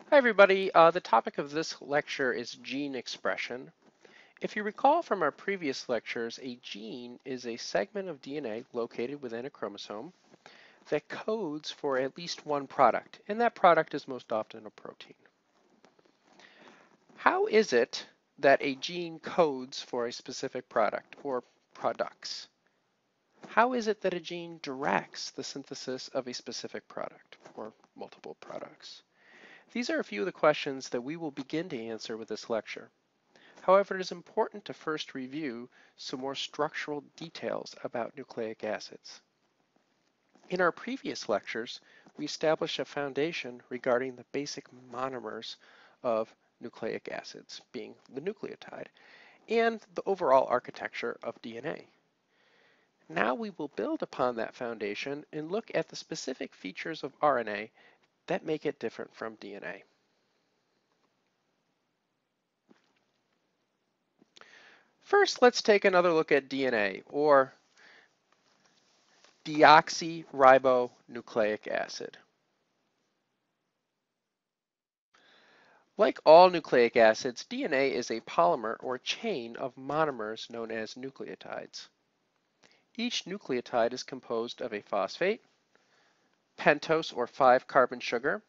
Hi everybody, the topic of this lecture is gene expression. If you recall from our previous lectures, a gene is a segment of DNA located within a chromosome that codes for at least one product, and that product is most often a protein. How is it that a gene codes for a specific product or products? How is it that a gene directs the synthesis of a specific product or multiple products? These are a few of the questions that we will begin to answer with this lecture. However, it is important to first review some more structural details about nucleic acids. In our previous lectures, we established a foundation regarding the basic monomers of nucleic acids, being the nucleotide, and the overall architecture of DNA. Now we will build upon that foundation and look at the specific features of RNA that make it different from DNA. First, let's take another look at DNA, or deoxyribonucleic acid. Like all nucleic acids, DNA is a polymer or chain of monomers known as nucleotides. Each nucleotide is composed of a phosphate, pentose or 5-carbon sugar,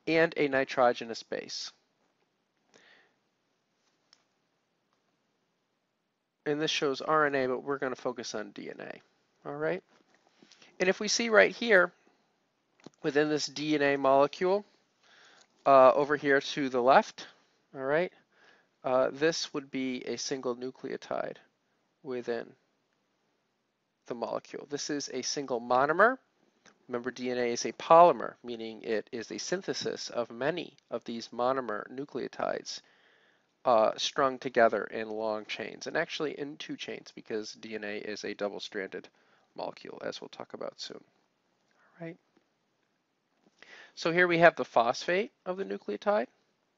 and a nitrogenous base. And this shows RNA, but we're going to focus on DNA. All right. And if we see right here, within this DNA molecule, over here to the left, all right, this would be a single nucleotide within the molecule. This is a single monomer. Remember, DNA is a polymer, meaning it is a synthesis of many of these monomer nucleotides strung together in long chains, and actually in 2 chains because DNA is a double-stranded molecule, as we'll talk about soon. All right. So here we have the phosphate of the nucleotide,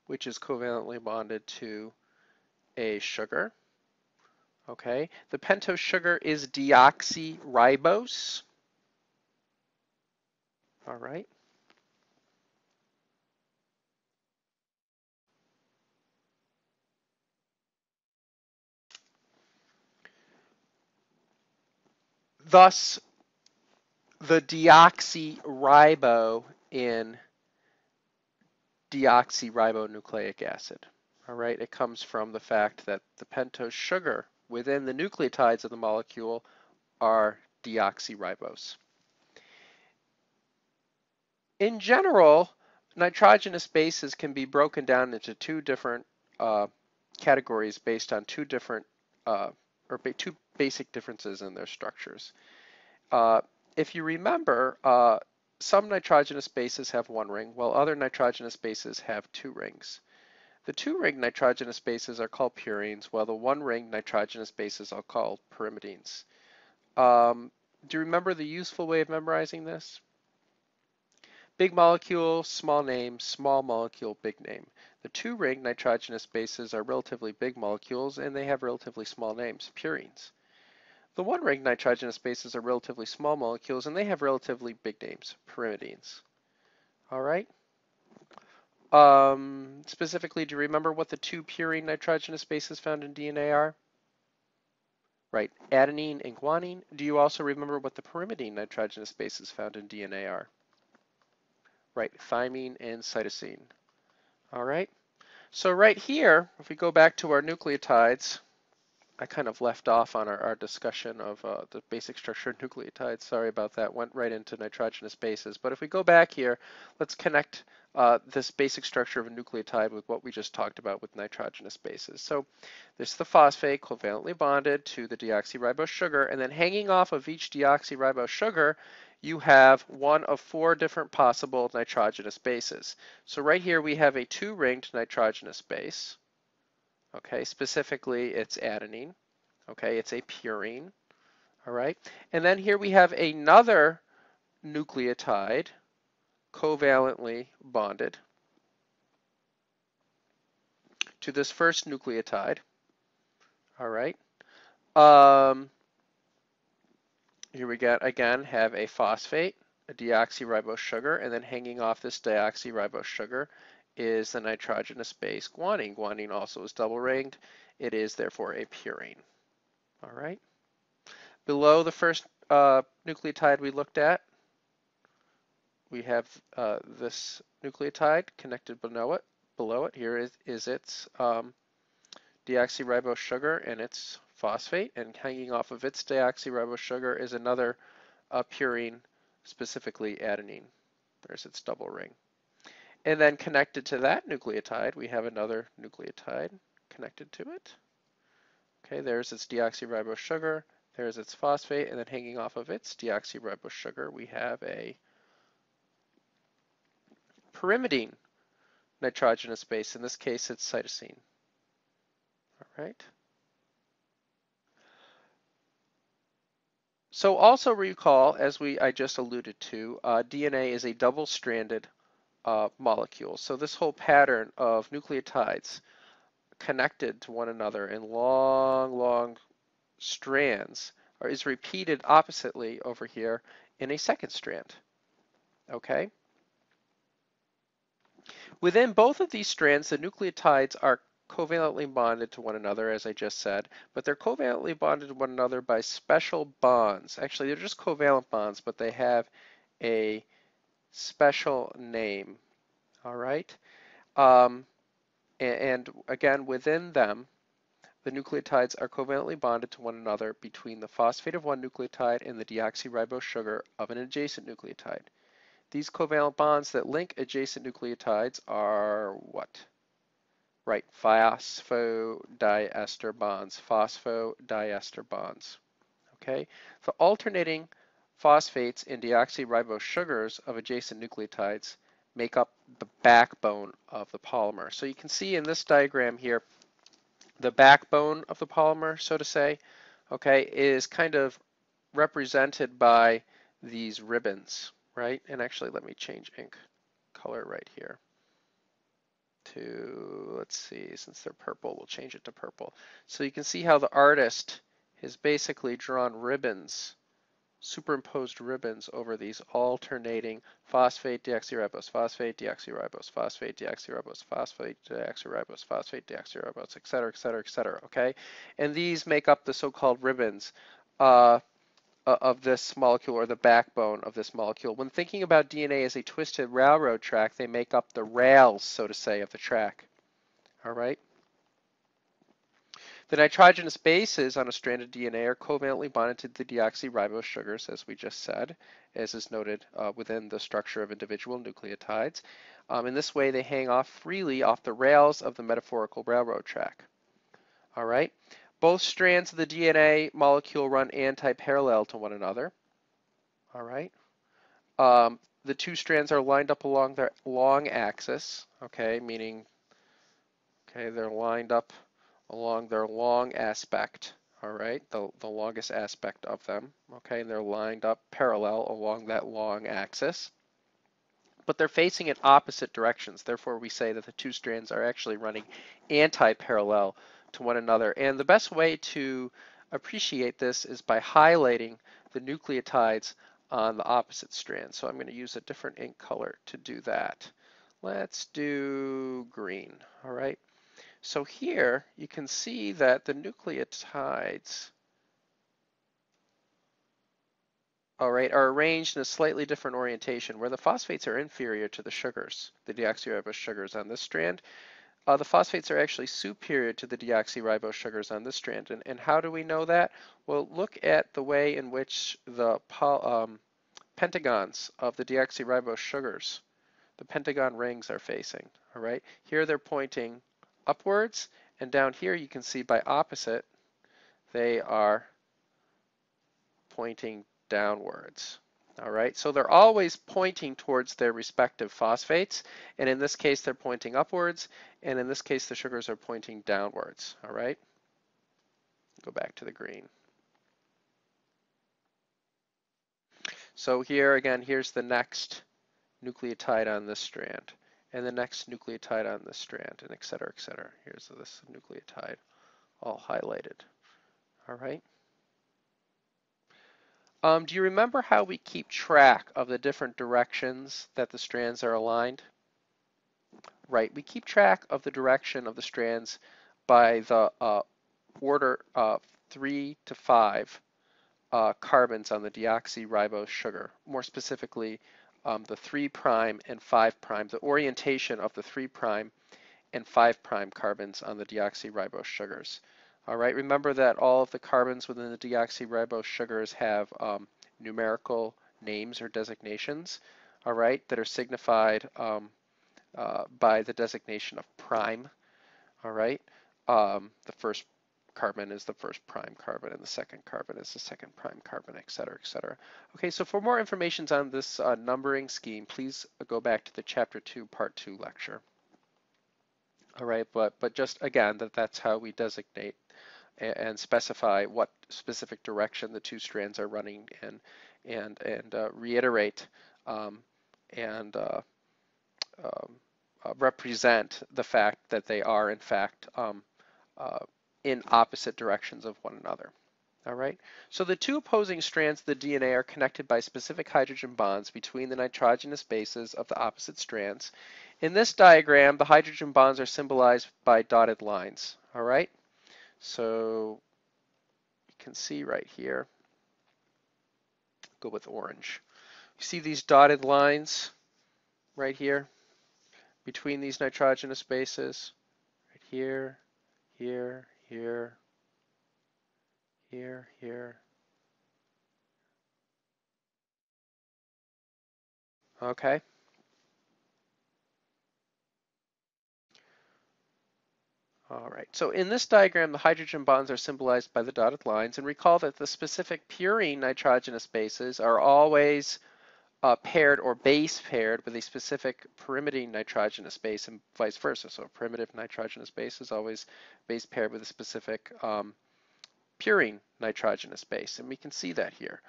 which is covalently bonded to a sugar. Okay, the pentose sugar is deoxyribose. All right. Thus, the deoxyribo in deoxyribonucleic acid. All right, it comes from the fact that the pentose sugar within the nucleotides of the molecule are deoxyribose. In general, nitrogenous bases can be broken down into 2 different categories based on 2 different or 2 basic differences in their structures. If you remember, some nitrogenous bases have 1 ring, while other nitrogenous bases have 2 rings. The 2-ring nitrogenous bases are called purines, while the 1-ring nitrogenous bases are called pyrimidines. Do you remember the useful way of memorizing this? Big molecule, small name, small molecule, big name. The 2-ring nitrogenous bases are relatively big molecules, and they have relatively small names, purines. The 1-ring nitrogenous bases are relatively small molecules, and they have relatively big names, pyrimidines. All right. Specifically, do you remember what the 2 purine nitrogenous bases found in DNA are? Right, adenine and guanine. Do you also remember what the pyrimidine nitrogenous bases found in DNA are? Right, thymine and cytosine. All right. So right here, if we go back to our nucleotides, I kind of left off on our discussion of the basic structure of nucleotides. Sorry about that. Went right into nitrogenous bases. But if we go back here, let's connect this basic structure of a nucleotide with what we just talked about with nitrogenous bases. So this is the phosphate covalently bonded to the deoxyribose sugar, and then hanging off of each deoxyribose sugar, you have one of 4 different possible nitrogenous bases. So right here we have a 2-ringed nitrogenous base. Okay, specifically it's adenine. Okay, it's a purine. All right, and then here we have another nucleotide covalently bonded to this first nucleotide. All right. Here we got again have a phosphate a deoxyribose sugar, and then hanging off this deoxyribose sugar is the nitrogenous base guanine. Guanine also is double ringed. It is therefore a purine. All right. Below the first nucleotide we looked at, we have this nucleotide connected below it. Here is its deoxyribose sugar and its phosphate, and hanging off of its deoxyribose sugar is another purine, specifically adenine. There's its double ring. And then connected to that nucleotide, we have another nucleotide connected to it. Okay, there's its deoxyribose sugar, there's its phosphate, and then hanging off of its deoxyribose sugar, we have a pyrimidine nitrogenous base. In this case, it's cytosine. All right. So also recall, as I just alluded to, DNA is a double-stranded molecule. So this whole pattern of nucleotides connected to one another in long, long strands is repeated oppositely over here in a second strand. Okay? Within both of these strands, the nucleotides are covalently bonded to one another, as I just said, but they're covalently bonded to one another by special bonds. Actually, they're just covalent bonds, but they have a special name. All right? And again, within them, the nucleotides are covalently bonded to one another between the phosphate of one nucleotide and the deoxyribose sugar of an adjacent nucleotide. These covalent bonds that link adjacent nucleotides are what? Right, phosphodiester bonds, phosphodiester bonds. Okay, the alternating phosphates and deoxyribose sugars of adjacent nucleotides make up the backbone of the polymer. So you can see in this diagram here, the backbone of the polymer, so to say, okay, is kind of represented by these ribbons, right? And actually, let me change ink color right here to, let's see, since they're purple, we'll change it to purple. So you can see how the artist has basically drawn ribbons, superimposed ribbons over these alternating phosphate, deoxyribose, phosphate, deoxyribose, phosphate, deoxyribose, phosphate, deoxyribose, phosphate, deoxyribose, et cetera, et cetera, et cetera, okay? And these make up the so-called ribbons of this molecule, or the backbone of this molecule. When thinking about DNA as a twisted railroad track, they make up the rails, so to say, of the track. All right? The nitrogenous bases on a strand of DNA are covalently bonded to the deoxyribose sugars, as we just said, as is noted within the structure of individual nucleotides. In this way, they hang off freely off the rails of the metaphorical railroad track. All right? Both strands of the DNA molecule run anti-parallel to one another. All right. The two strands are lined up along their long axis, okay, meaning, okay, they're lined up along their long aspect, all right, the longest aspect of them, okay, and they're lined up parallel along that long axis. But they're facing in opposite directions. Therefore, we say that the two strands are actually running anti-parallel to one another. And the best way to appreciate this is by highlighting the nucleotides on the opposite strand. So I'm going to use a different ink color to do that. Let's do green. All right. So here you can see that the nucleotides, all right, are arranged in a slightly different orientation, where the phosphates are inferior to the sugars, the deoxyribose sugars on this strand. The phosphates are actually superior to the deoxyribose sugars on this strand. And how do we know that? Well, look at the way in which the pentagons of the deoxyribose sugars, the pentagon rings, are facing. All right, here they're pointing upwards, and down here you can see by opposite, they are pointing downwards. All right, so they're always pointing towards their respective phosphates, and in this case they're pointing upwards, and in this case the sugars are pointing downwards. All right, go back to the green. So here again, here's the next nucleotide on this strand, and the next nucleotide on this strand, and et cetera, et cetera. Here's this nucleotide all highlighted. All right. Do you remember how we keep track of the different directions that the strands are aligned? Right, we keep track of the direction of the strands by the order 3 to 5 carbons on the deoxyribose sugar. More specifically, the 3' and 5', the orientation of the 3' and 5' carbons on the deoxyribose sugars. All right, remember that all of the carbons within the deoxyribose sugars have numerical names or designations, all right, that are signified by the designation of prime, all right? The first carbon is the first prime carbon, and the second carbon is the second prime carbon, et cetera, et cetera. Okay, so for more information on this numbering scheme, please go back to the Chapter 2, Part 2 lecture. All right, but just again, that's how we designate and specify what specific direction the two strands are running in, and reiterate and represent the fact that they are in fact in opposite directions of one another. All right, so the two opposing strands of the DNA are connected by specific hydrogen bonds between the nitrogenous bases of the opposite strands. In this diagram, the hydrogen bonds are symbolized by dotted lines. All right, so you can see right here, go with orange. You see these dotted lines right here between these nitrogenous bases, right here, here, here, here, here. Okay. All right, so in this diagram, the hydrogen bonds are symbolized by the dotted lines, and recall that the specific purine nitrogenous bases are always paired or base paired with a specific pyrimidine nitrogenous base, and vice versa. So a primitive nitrogenous base is always base paired with a specific purine nitrogenous base, and we can see that here.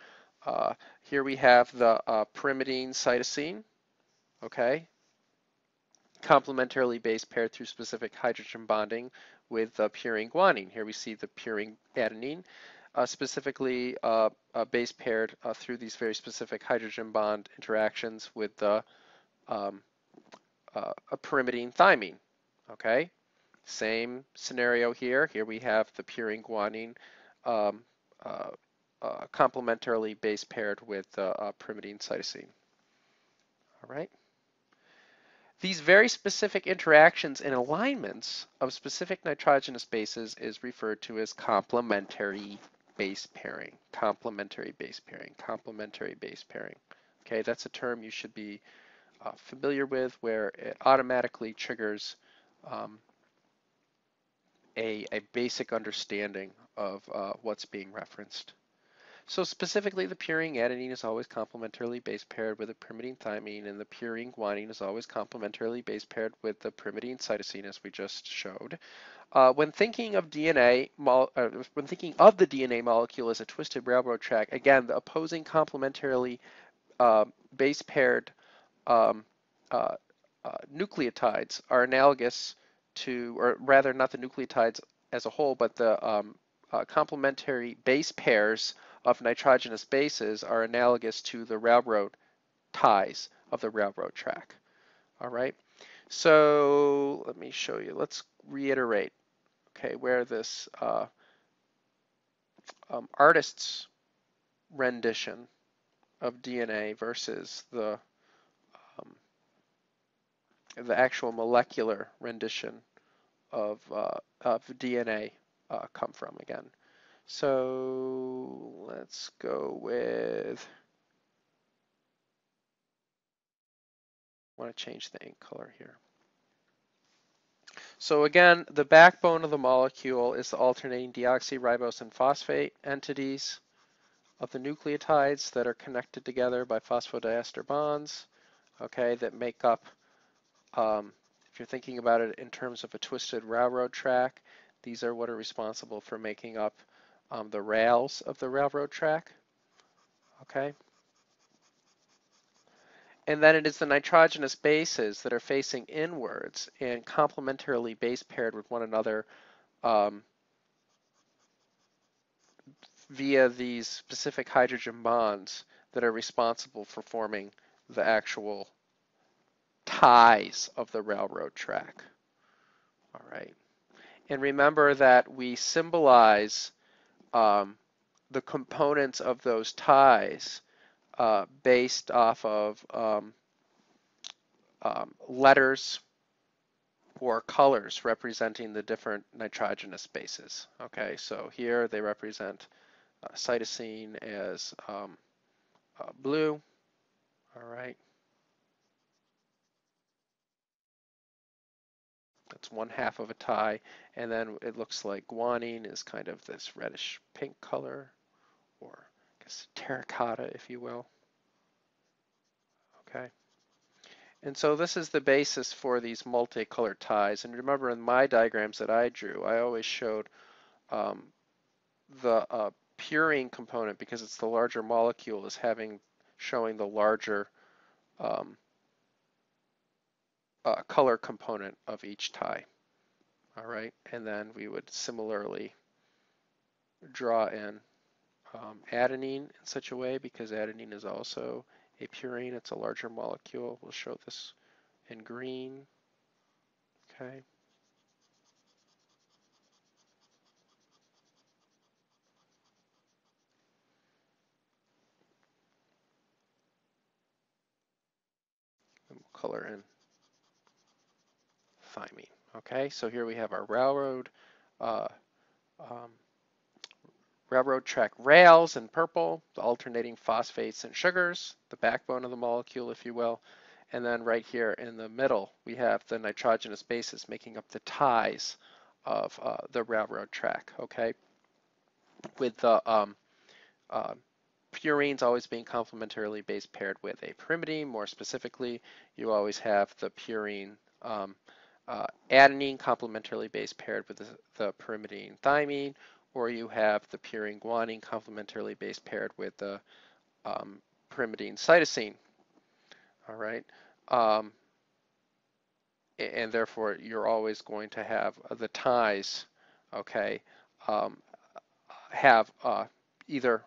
Here we have the pyrimidine cytosine, okay, complementarily base paired through specific hydrogen bonding with purine guanine. Here we see the purine adenine, specifically base paired through these very specific hydrogen bond interactions with the a pyrimidine thymine. Okay, same scenario here. Here we have the purine guanine complementarily base paired with pyrimidine cytosine. All right. These very specific interactions and alignments of specific nitrogenous bases is referred to as complementary base pairing. Complementary base pairing. Complementary base pairing. Okay, that's a term you should be familiar with, where it automatically triggers a basic understanding of what's being referenced. So specifically, the purine adenine is always complementarily base paired with the pyrimidine thymine, and the purine guanine is always complementarily base paired with the pyrimidine cytosine, as we just showed. When thinking of the DNA molecule as a twisted railroad track, again, the opposing complementarily base paired nucleotides are analogous to, or rather, not the nucleotides as a whole, but the complementary base pairs of nitrogenous bases are analogous to the railroad ties of the railroad track. All right, so let me show you. Let's reiterate, okay, where this artist's rendition of DNA versus the actual molecular rendition of DNA come from again. So let's go with, I want to change the ink color here. So again, the backbone of the molecule is the alternating deoxyribose and phosphate entities of the nucleotides that are connected together by phosphodiester bonds, okay, that make up, if you're thinking about it in terms of a twisted railroad track, these are what are responsible for making up the rails of the railroad track, okay? And then it is the nitrogenous bases that are facing inwards and complementarily base paired with one another via these specific hydrogen bonds that are responsible for forming the actual ties of the railroad track. All right. And remember that we symbolize the components of those ties based off of letters or colors representing the different nitrogenous bases. Okay, so here they represent cytosine as blue. All right, that's one half of a tie, and then it looks like guanine is kind of this reddish pink color, or I guess terracotta, if you will. Okay. And so this is the basis for these multicolored ties. And remember, in my diagrams that I drew, I always showed the purine component, because it's the larger molecule, as showing the larger color component of each tie. All right, and then we would similarly draw in adenine in such a way, because adenine is also a purine. It's a larger molecule. We'll show this in green. Okay. And we'll color in thymine. Okay, so here we have our railroad um, track rails in purple, the alternating phosphates and sugars, the backbone of the molecule, if you will. And then right here in the middle, we have the nitrogenous bases making up the ties of the railroad track, okay? With the purines always being complementarily base paired with a pyrimidine. More specifically, you always have the purine adenine complementarily base paired with the pyrimidine thymine, or you have the purine guanine complementarily base paired with the pyrimidine cytosine. All right. And therefore, you're always going to have the ties, okay, have either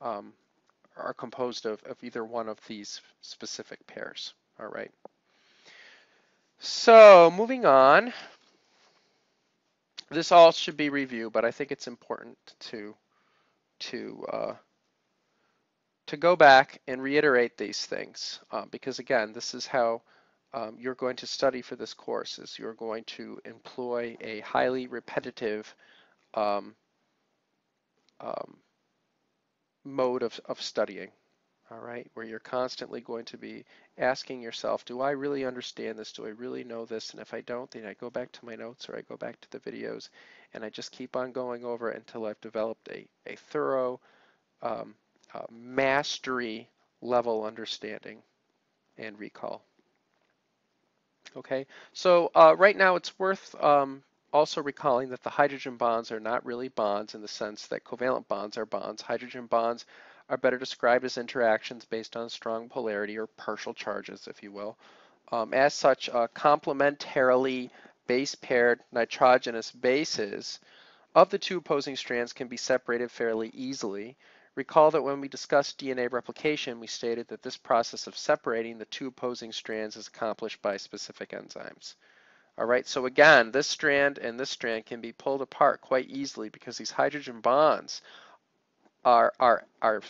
are composed of either one of these specific pairs. All right. So moving on, this all should be reviewed, but I think it's important to go back and reiterate these things, because again, this is how you're going to study for this course. Is you're going to employ a highly repetitive mode of studying. All right, where you're constantly going to be asking yourself, do I really understand this? Do I really know this? And if I don't, then I go back to my notes or I go back to the videos, and I just keep on going over it until I've developed a thorough mastery level understanding and recall. Okay, so right now it's worth also recalling that the hydrogen bonds are not really bonds in the sense that covalent bonds are bonds. Hydrogen bonds are better described as interactions based on strong polarity or partial charges, if you will. As such, complementarily base paired nitrogenous bases of the two opposing strands can be separated fairly easily. Recall that when we discussed DNA replication, we stated that this process of separating the two opposing strands is accomplished by specific enzymes. All right, so again, this strand and this strand can be pulled apart quite easily because these hydrogen bonds are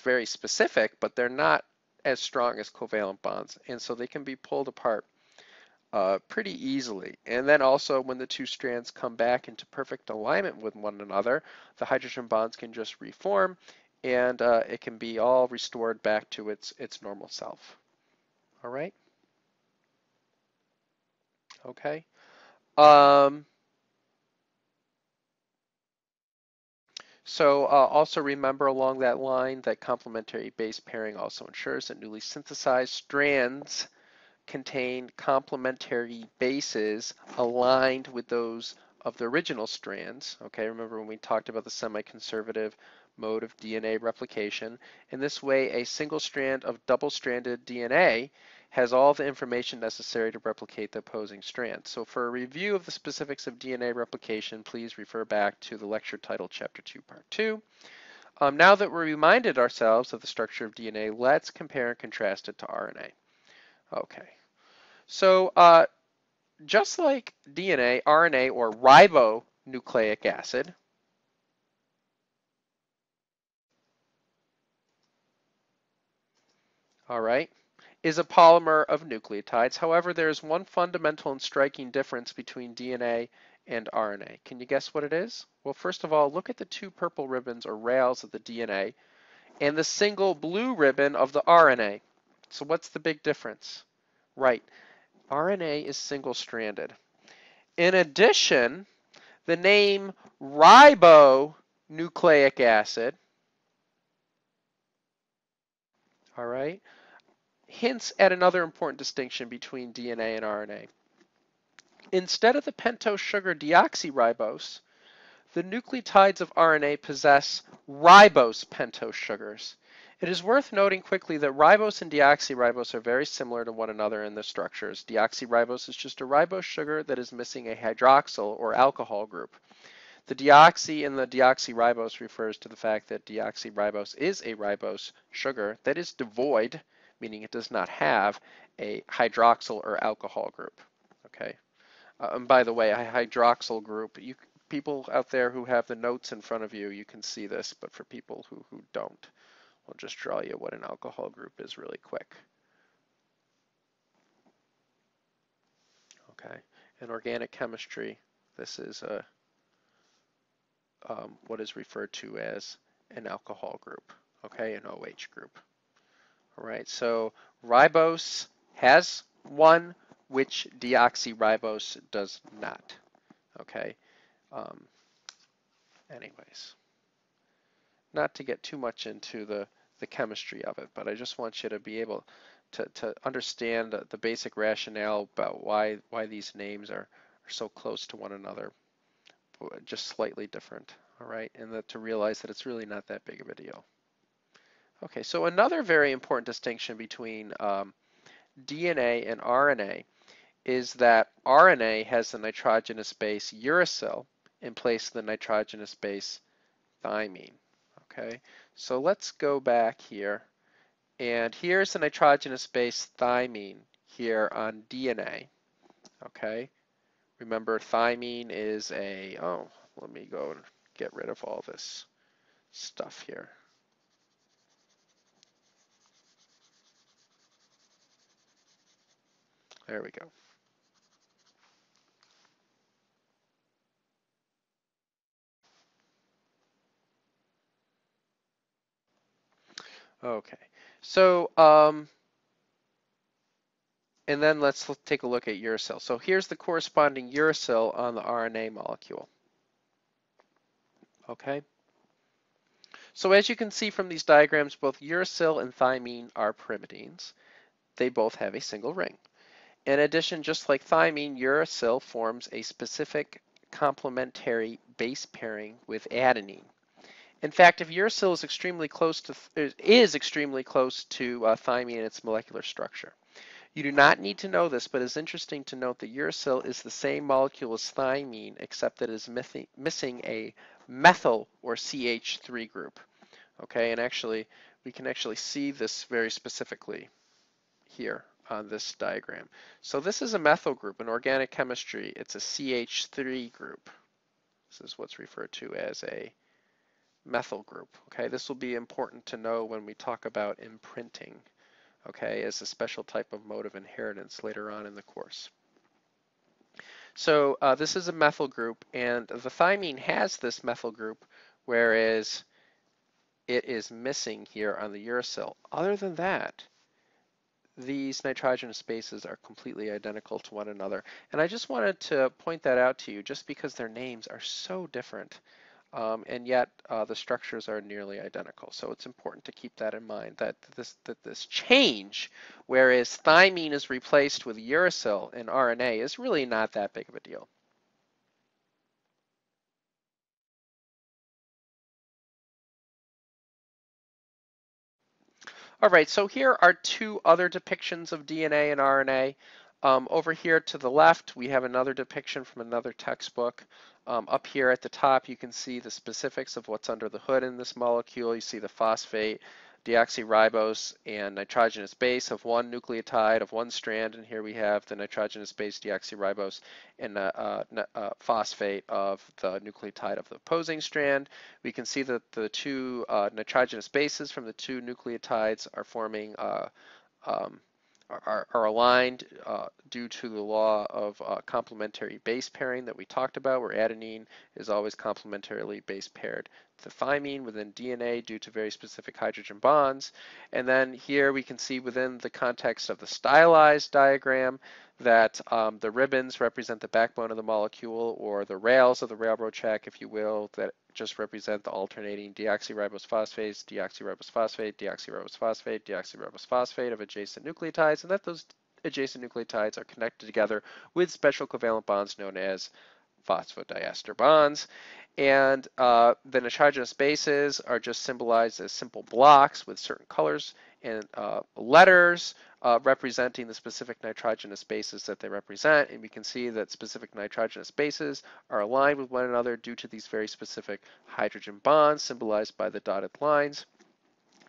very specific, but they're not as strong as covalent bonds, and so they can be pulled apart pretty easily. And then also when the two strands come back into perfect alignment with one another, the hydrogen bonds can just reform, and it can be all restored back to its normal self. All right? Okay. So also remember along that line that complementary base pairing also ensures that newly synthesized strands contain complementary bases aligned with those of the original strands. Okay, remember when we talked about the semi-conservative mode of DNA replication. In this way, a single strand of double-stranded DNA has all the information necessary to replicate the opposing strands. So for a review of the specifics of DNA replication, please refer back to the lecture title, Chapter 2, Part 2. Now that we reminded ourselves of the structure of DNA, let's compare and contrast it to RNA. Okay, so just like DNA, RNA, or ribonucleic acid, all right, is a polymer of nucleotides. However, there is one fundamental and striking difference between DNA and RNA. Can you guess what it is? Well, first of all, look at the two purple ribbons or rails of the DNA and the single blue ribbon of the RNA. So what's the big difference? Right, RNA is single-stranded. In addition, the name ribonucleic acid, all right, hints at another important distinction between DNA and RNA. Instead of the pentose sugar deoxyribose, the nucleotides of RNA possess ribose pentose sugars. It is worth noting quickly that ribose and deoxyribose are very similar to one another in their structures. Deoxyribose is just a ribose sugar that is missing a hydroxyl or alcohol group. The deoxy in the deoxyribose refers to the fact that deoxyribose is a ribose sugar that is devoid, meaning it does not have a hydroxyl or alcohol group. Okay. And by the way, a hydroxyl group, people out there who have the notes in front of you, you can see this, but for people who don't, I'll just draw you what an alcohol group is really quick. Okay. In organic chemistry, this is what is referred to as an alcohol group, okay, an OH group. All right, so ribose has one, which deoxyribose does not, okay. Anyways, not to get too much into the chemistry of it, but I just want you to be able to understand the basic rationale about why these names are so close to one another, just slightly different, all right, and that to realize that it's really not that big of a deal. Okay, so another very important distinction between DNA and RNA is that RNA has the nitrogenous base uracil in place of the nitrogenous base thymine. Okay, so let's go back here, and here's the nitrogenous base thymine here on DNA. Okay, remember thymine is a, oh, let me go and get rid of all this stuff here. There we go. Okay, so and then let's take a look at uracil. So here's the corresponding uracil on the RNA molecule. Okay. So as you can see from these diagrams, both uracil and thymine are pyrimidines. They both have a single ring. In addition, just like thymine, uracil forms a specific complementary base pairing with adenine. In fact, if uracil is extremely close to thymine in its molecular structure. You do not need to know this, but it's interesting to note that uracil is the same molecule as thymine, except that it is missing a methyl or CH3 group. Okay, and actually, we can actually see this very specifically here on this diagram. So this is a methyl group. In organic chemistry, it's a CH3 group. This is what's referred to as a methyl group. Okay, this will be important to know when we talk about imprinting, okay, as a special type of mode of inheritance later on in the course. So this is a methyl group, and the thymine has this methyl group, whereas it is missing here on the uracil. Other than that, these nitrogenous bases are completely identical to one another. And I just wanted to point that out to you just because their names are so different. And yet the structures are nearly identical. So it's important to keep that in mind, that this change, whereas thymine is replaced with uracil in RNA, is really not that big of a deal. All right, so here are two other depictions of DNA and RNA. Over here to the left, we have another depiction from another textbook. Up here at the top, you can see the specifics of what's under the hood in this molecule. You see the phosphate, deoxyribose, and nitrogenous base of one nucleotide of one strand, and here we have the nitrogenous base, deoxyribose, and phosphate of the nucleotide of the opposing strand. We can see that the two nitrogenous bases from the two nucleotides are forming are aligned due to the law of complementary base pairing that we talked about, where adenine is always complementarily base paired to thymine within DNA due to very specific hydrogen bonds. And then here we can see within the context of the stylized diagram that the ribbons represent the backbone of the molecule, or the rails of the railroad track, if you will, that just represent the alternating deoxyribose phosphates, deoxyribose phosphate, deoxyribose phosphate, deoxyribose phosphate of adjacent nucleotides, and that those adjacent nucleotides are connected together with special covalent bonds known as phosphodiester bonds. And the nitrogenous bases are just symbolized as simple blocks with certain colors and letters representing the specific nitrogenous bases that they represent. And we can see that specific nitrogenous bases are aligned with one another due to these very specific hydrogen bonds symbolized by the dotted lines.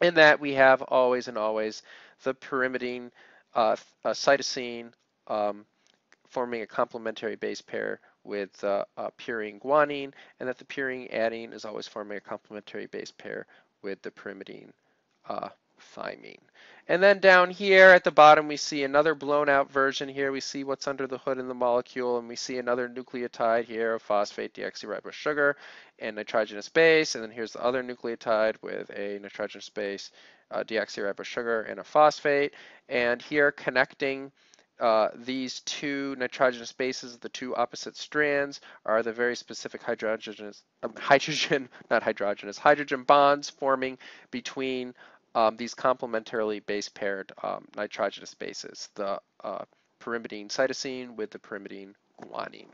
And that we have always and always the pyrimidine cytosine forming a complementary base pair with purine guanine, and that the purine adenine is always forming a complementary base pair with the pyrimidine thymine. And then down here at the bottom, we see another blown out version here. We see what's under the hood in the molecule, and we see another nucleotide here of phosphate deoxyribose sugar and nitrogenous base. And then here's the other nucleotide with a nitrogenous base, deoxyribose sugar, and a phosphate. And here connecting these two nitrogenous bases, the two opposite strands, are the very specific hydrogen bonds forming between these complementarily base paired nitrogenous bases, the pyrimidine cytosine with the pyrimidine guanine.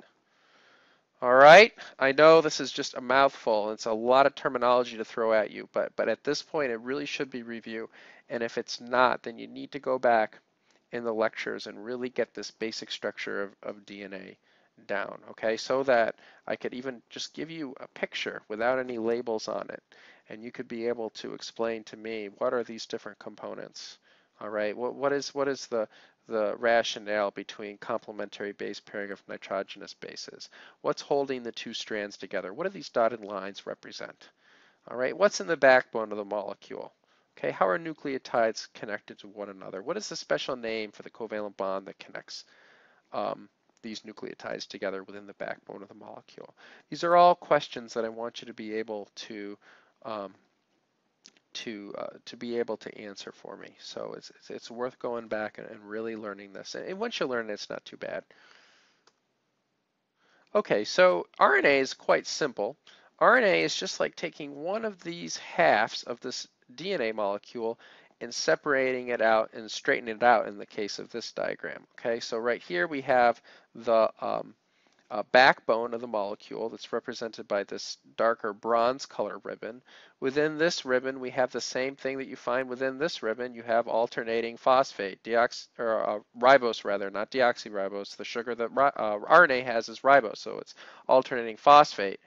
All right, I know this is just a mouthful, and it's a lot of terminology to throw at you, but at this point it really should be review, and if it's not, then you need to go back in the lectures and really get this basic structure of DNA down, okay? So that I could even just give you a picture without any labels on it, and you could be able to explain to me what are these different components, all right? What is the rationale between complementary base pairing of nitrogenous bases? What's holding the two strands together? What do these dotted lines represent? All right, what's in the backbone of the molecule? Okay, how are nucleotides connected to one another? What is the special name for the covalent bond that connects these nucleotides together within the backbone of the molecule? These are all questions that I want you to be able to be able to answer for me. So it's worth going back and really learning this. And once you learn it, it's not too bad. Okay, so RNA is quite simple. RNA is just like taking one of these halves of this DNA molecule and separating it out and straightening it out in the case of this diagram. Okay, so right here we have the backbone of the molecule that's represented by this darker bronze color ribbon. Within this ribbon, we have the same thing that you find within this ribbon. You have alternating phosphate, ribose rather, not deoxyribose. The sugar that RNA has is ribose, so it's alternating phosphate.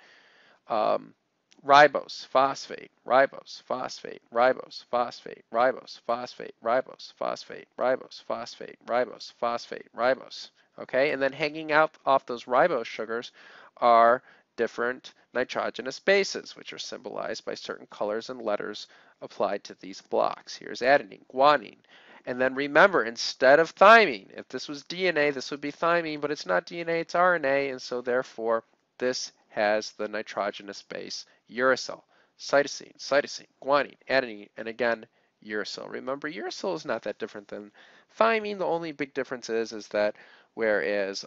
Ribose, phosphate, ribose, phosphate, ribose, phosphate, ribose, phosphate, ribose, phosphate, ribose, phosphate, ribose, phosphate, ribose. Okay, and then hanging out off those ribose sugars are different nitrogenous bases, which are symbolized by certain colors and letters applied to these blocks. Here's adenine, guanine. And then remember, instead of thymine, if this was DNA, this would be thymine, but it's not DNA, it's RNA, and so therefore this has the nitrogenous base uracil, cytosine, guanine, adenine, and again, uracil. Remember, uracil is not that different than thymine. The only big difference is that whereas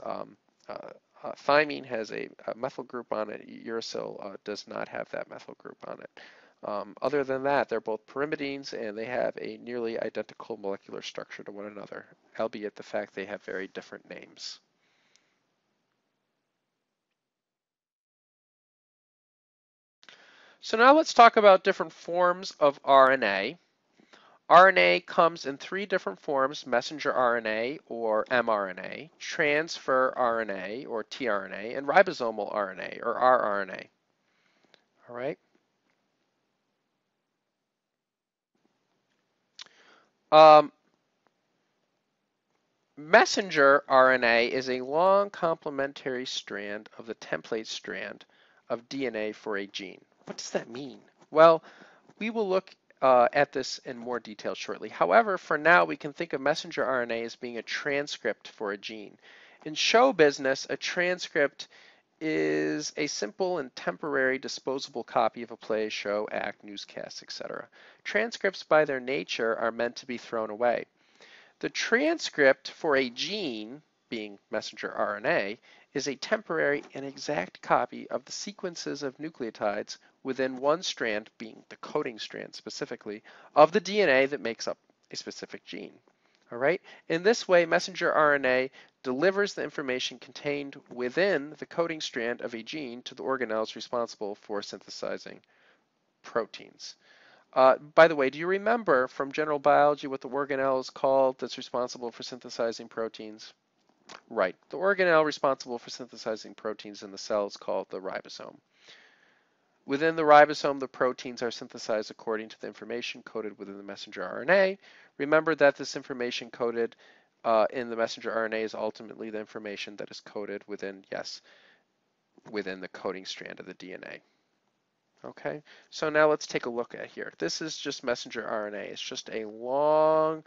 thymine has a methyl group on it, uracil does not have that methyl group on it. Other than that, they're both pyrimidines, and they have a nearly identical molecular structure to one another, albeit the fact they have very different names. So now let's talk about different forms of RNA. RNA comes in three different forms: messenger RNA or mRNA, transfer RNA or tRNA, and ribosomal RNA or rRNA. All right. Um, Messenger RNA is a long complementary strand of the template strand of DNA for a gene. What does that mean? Well, we will look at this in more detail shortly. However, for now, we can think of messenger RNA as being a transcript for a gene. In show business, a transcript is a simple and temporary disposable copy of a play, show, act, newscast, etc. Transcripts by their nature are meant to be thrown away. The transcript for a gene, being messenger RNA, is a temporary and exact copy of the sequences of nucleotides within one strand, being the coding strand specifically, of the DNA that makes up a specific gene. All right? In this way, messenger RNA delivers the information contained within the coding strand of a gene to the organelles responsible for synthesizing proteins. By the way, do you remember from general biology what the organelle is called that's responsible for synthesizing proteins? Right. The organelle responsible for synthesizing proteins in the cell is called the ribosome. Within the ribosome, the proteins are synthesized according to the information coded within the messenger RNA. Remember that this information coded in the messenger RNA is ultimately the information that is coded within, within the coding strand of the DNA. Okay, so now let's take a look at here. This is just messenger RNA. It's just a long,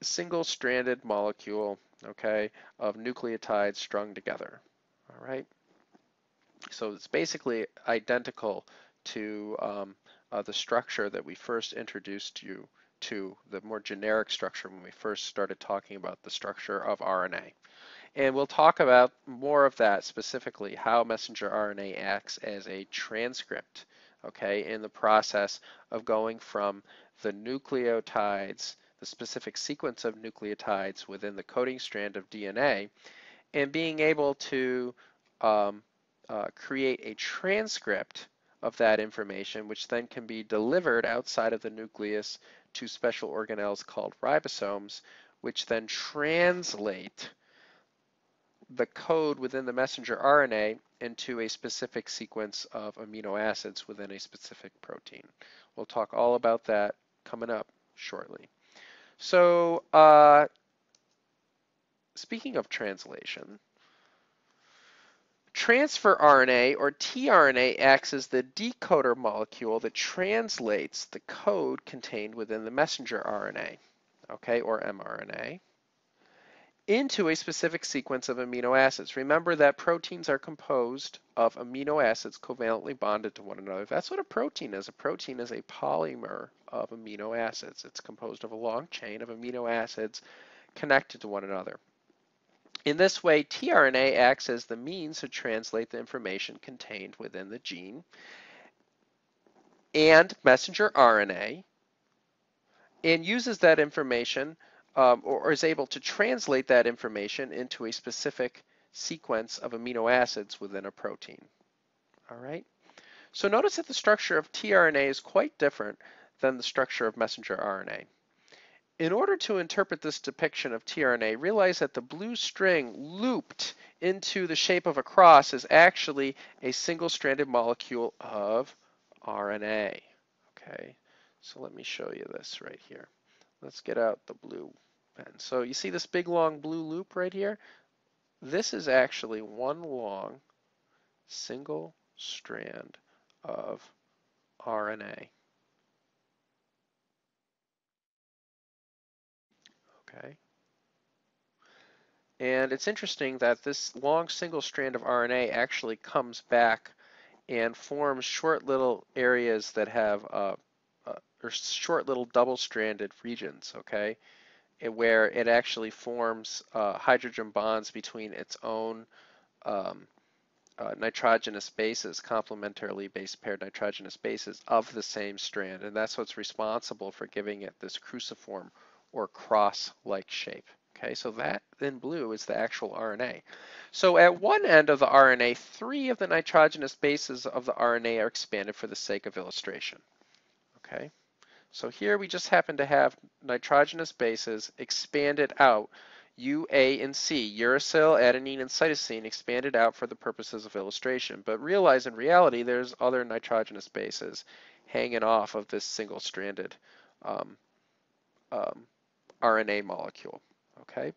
single-stranded molecule, okay, of nucleotides strung together. All right, so it's basically identical to the structure that we first introduced you to, the more generic structure when we first started talking about the structure of RNA. And we'll talk about more of that, specifically how messenger RNA acts as a transcript, okay, in the process of going from the nucleotides, the specific sequence of nucleotides within the coding strand of DNA, and being able to create a transcript of that information, which then can be delivered outside of the nucleus to special organelles called ribosomes, which then translate the code within the messenger RNA into a specific sequence of amino acids within a specific protein. We'll talk all about that coming up shortly. So, speaking of translation, transfer RNA or tRNA acts as the decoder molecule that translates the code contained within the messenger RNA, okay, or mRNA, into a specific sequence of amino acids. Remember that proteins are composed of amino acids covalently bonded to one another. That's what a protein is. A protein is a polymer of amino acids. It's composed of a long chain of amino acids connected to one another. In this way, tRNA acts as the means to translate the information contained within the gene and messenger RNA and uses that information or is able to translate that information into a specific sequence of amino acids within a protein. All right. So notice that the structure of tRNA is quite different than the structure of messenger RNA. In order to interpret this depiction of tRNA, realize that the blue string looped into the shape of a cross is actually a single-stranded molecule of RNA. Okay, so let me show you this right here. Let's get out the blue pen. So you see this big long blue loop right here? This is actually one long single strand of RNA. Okay. And it's interesting that this long single strand of RNA actually comes back and forms short little areas that have or short little double-stranded regions, okay, where it actually forms hydrogen bonds between its own nitrogenous bases, complementarily base paired nitrogenous bases of the same strand, and that's what's responsible for giving it this cruciform or cross-like shape. Okay, so that in blue is the actual RNA. So at one end of the RNA, 3 of the nitrogenous bases of the RNA are expanded for the sake of illustration. Okay, So here we just happen to have nitrogenous bases expanded out, U, A, and C, uracil, adenine, and cytosine expanded out for the purposes of illustration. But realize in reality there's other nitrogenous bases hanging off of this single-stranded um, um, RNA molecule. Okay.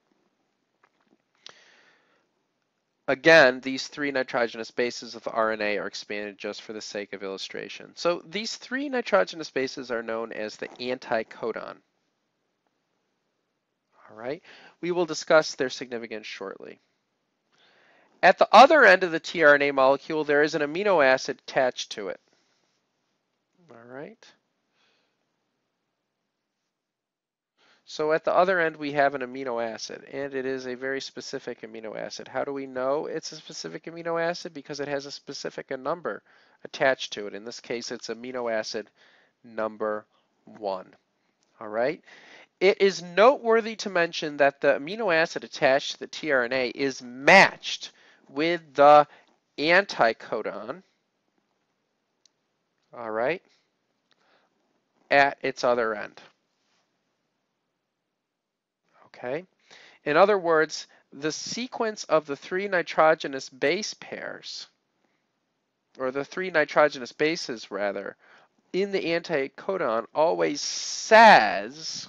Again, these three nitrogenous bases of the RNA are expanded just for the sake of illustration. So these three nitrogenous bases are known as the anticodon. All right, we will discuss their significance shortly. At the other end of the tRNA molecule, there is an amino acid attached to it. All right. So at the other end, we have an amino acid, and it is a very specific amino acid. How do we know it's a specific amino acid? Because it has a specific number attached to it. In this case, it's amino acid number 1. All right. It is noteworthy to mention that the amino acid attached to the tRNA is matched with the anticodon, all right, at its other end. Okay. In other words, the sequence of the three nitrogenous base pairs, or the three nitrogenous bases rather, in the anticodon always says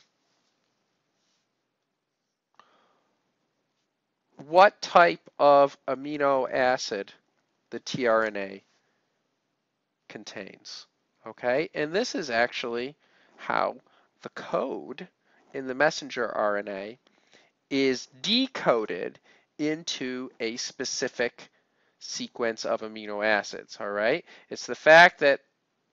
what type of amino acid the tRNA contains. Okay, and this is actually how the code in the messenger RNA is decoded into a specific sequence of amino acids. All right, it's the fact that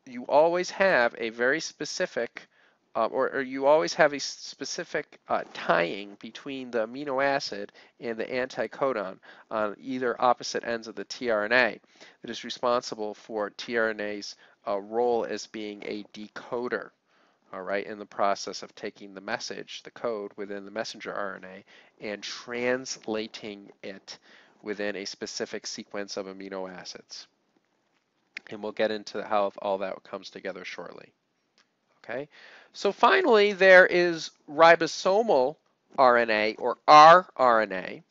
you always have a very specific or you always have a specific tying between the amino acid and the anticodon on either opposite ends of the tRNA that is responsible for tRNA's role as being a decoder, all right, in the process of taking the message, the code within the messenger RNA and translating it within a specific sequence of amino acids. And we'll get into how all that comes together shortly. Okay, so finally there is ribosomal RNA or rRNA.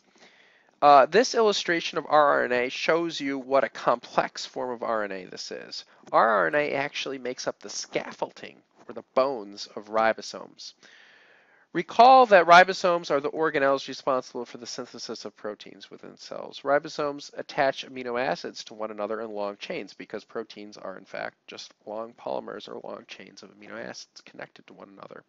This illustration of rRNA shows you what a complex form of RNA this is. rRNA actually makes up the scaffolding or the bones of ribosomes. Recall that ribosomes are the organelles responsible for the synthesis of proteins within cells. Ribosomes attach amino acids to one another in long chains because proteins are in fact just long polymers or long chains of amino acids connected to one another.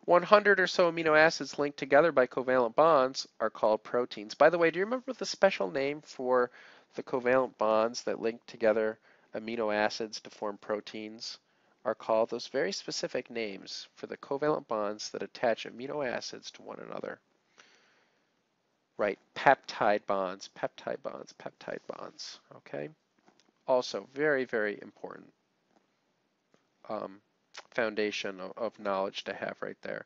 100 or so amino acids linked together by covalent bonds are called proteins. By the way, do you remember the special name for the covalent bonds that link together amino acids to form proteins? Are called those very specific names for the covalent bonds that attach amino acids to one another. Right, peptide bonds, peptide bonds, peptide bonds, okay? Also very, very important foundation of knowledge to have right there.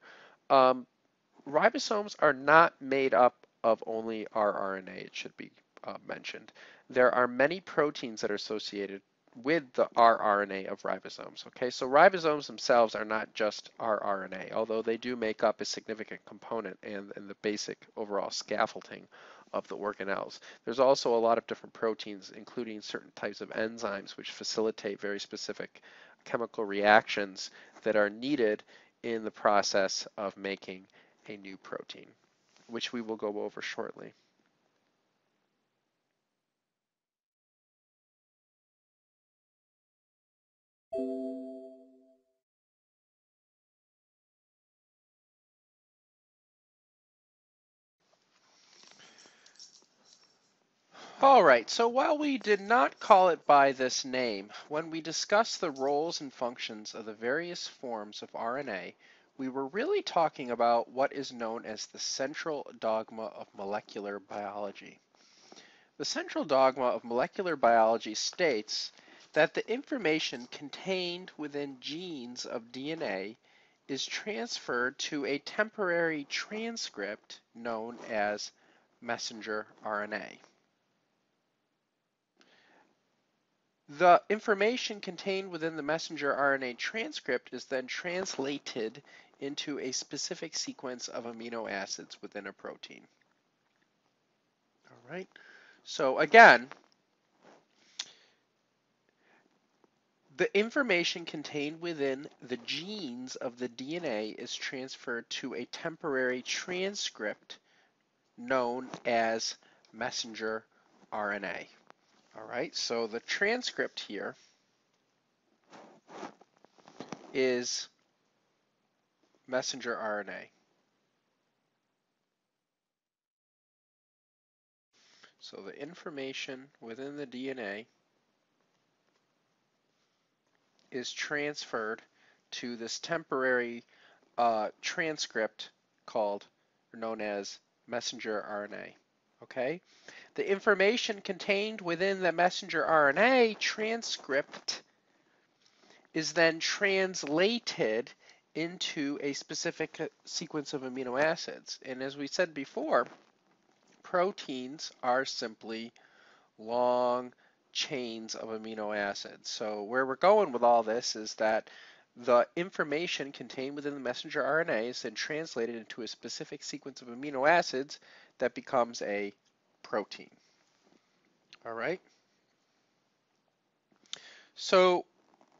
Ribosomes are not made up of only rRNA, it should be mentioned. There are many proteins that are associated with the rRNA of ribosomes. Okay, so ribosomes themselves are not just rRNA, although they do make up a significant component in the basic overall scaffolding of the organelles. There's also a lot of different proteins, including certain types of enzymes, which facilitate very specific chemical reactions that are needed in the process of making a new protein, which we will go over shortly. All right, so while we did not call it by this name, when we discussed the roles and functions of the various forms of RNA, we were really talking about what is known as the central dogma of molecular biology. The central dogma of molecular biology states that the information contained within genes of DNA is transferred to a temporary transcript known as messenger RNA. The information contained within the messenger RNA transcript is then translated into a specific sequence of amino acids within a protein. All right. So again, the information contained within the genes of the DNA is transferred to a temporary transcript known as messenger RNA. All right, so the transcript here is messenger RNA. So the information within the DNA is transferred to this temporary transcript called, or known as messenger RNA. Okay? The information contained within the messenger RNA transcript is then translated into a specific sequence of amino acids. And as we said before, proteins are simply long chains of amino acids. So where we're going with all this is that the information contained within the messenger RNA is then translated into a specific sequence of amino acids that becomes a protein. All right? So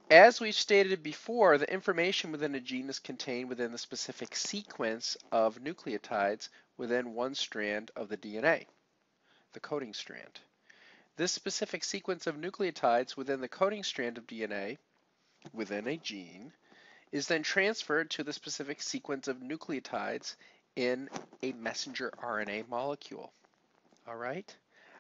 as we've stated before, the information within a gene is contained within the specific sequence of nucleotides within one strand of the DNA, the coding strand. This specific sequence of nucleotides within the coding strand of DNA within a gene is then transferred to the specific sequence of nucleotides in a messenger RNA molecule. All right?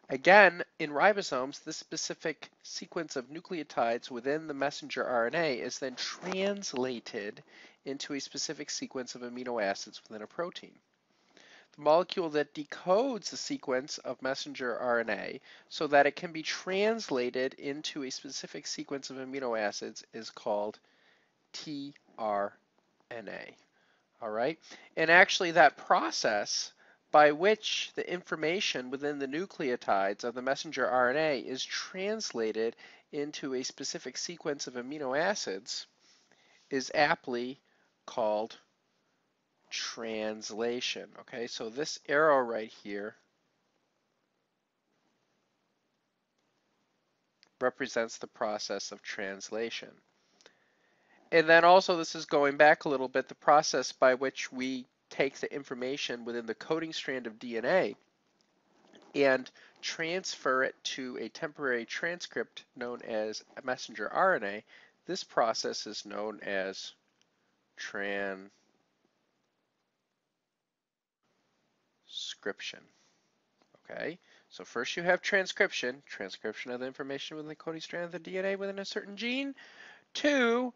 Again, in ribosomes, this specific sequence of nucleotides within the messenger RNA is then translated into a specific sequence of amino acids within a protein. The molecule that decodes the sequence of messenger RNA so that it can be translated into a specific sequence of amino acids is called tRNA. All right? And actually that process by which the information within the nucleotides of the messenger RNA is translated into a specific sequence of amino acids is aptly called translation. Okay, so this arrow right here represents the process of translation. And then also, this is going back a little bit, the process by which we take the information within the coding strand of DNA and transfer it to a temporary transcript known as a messenger RNA. This process is known as transcription. Okay, so first you have transcription of the information within the coding strand of the DNA within a certain gene, to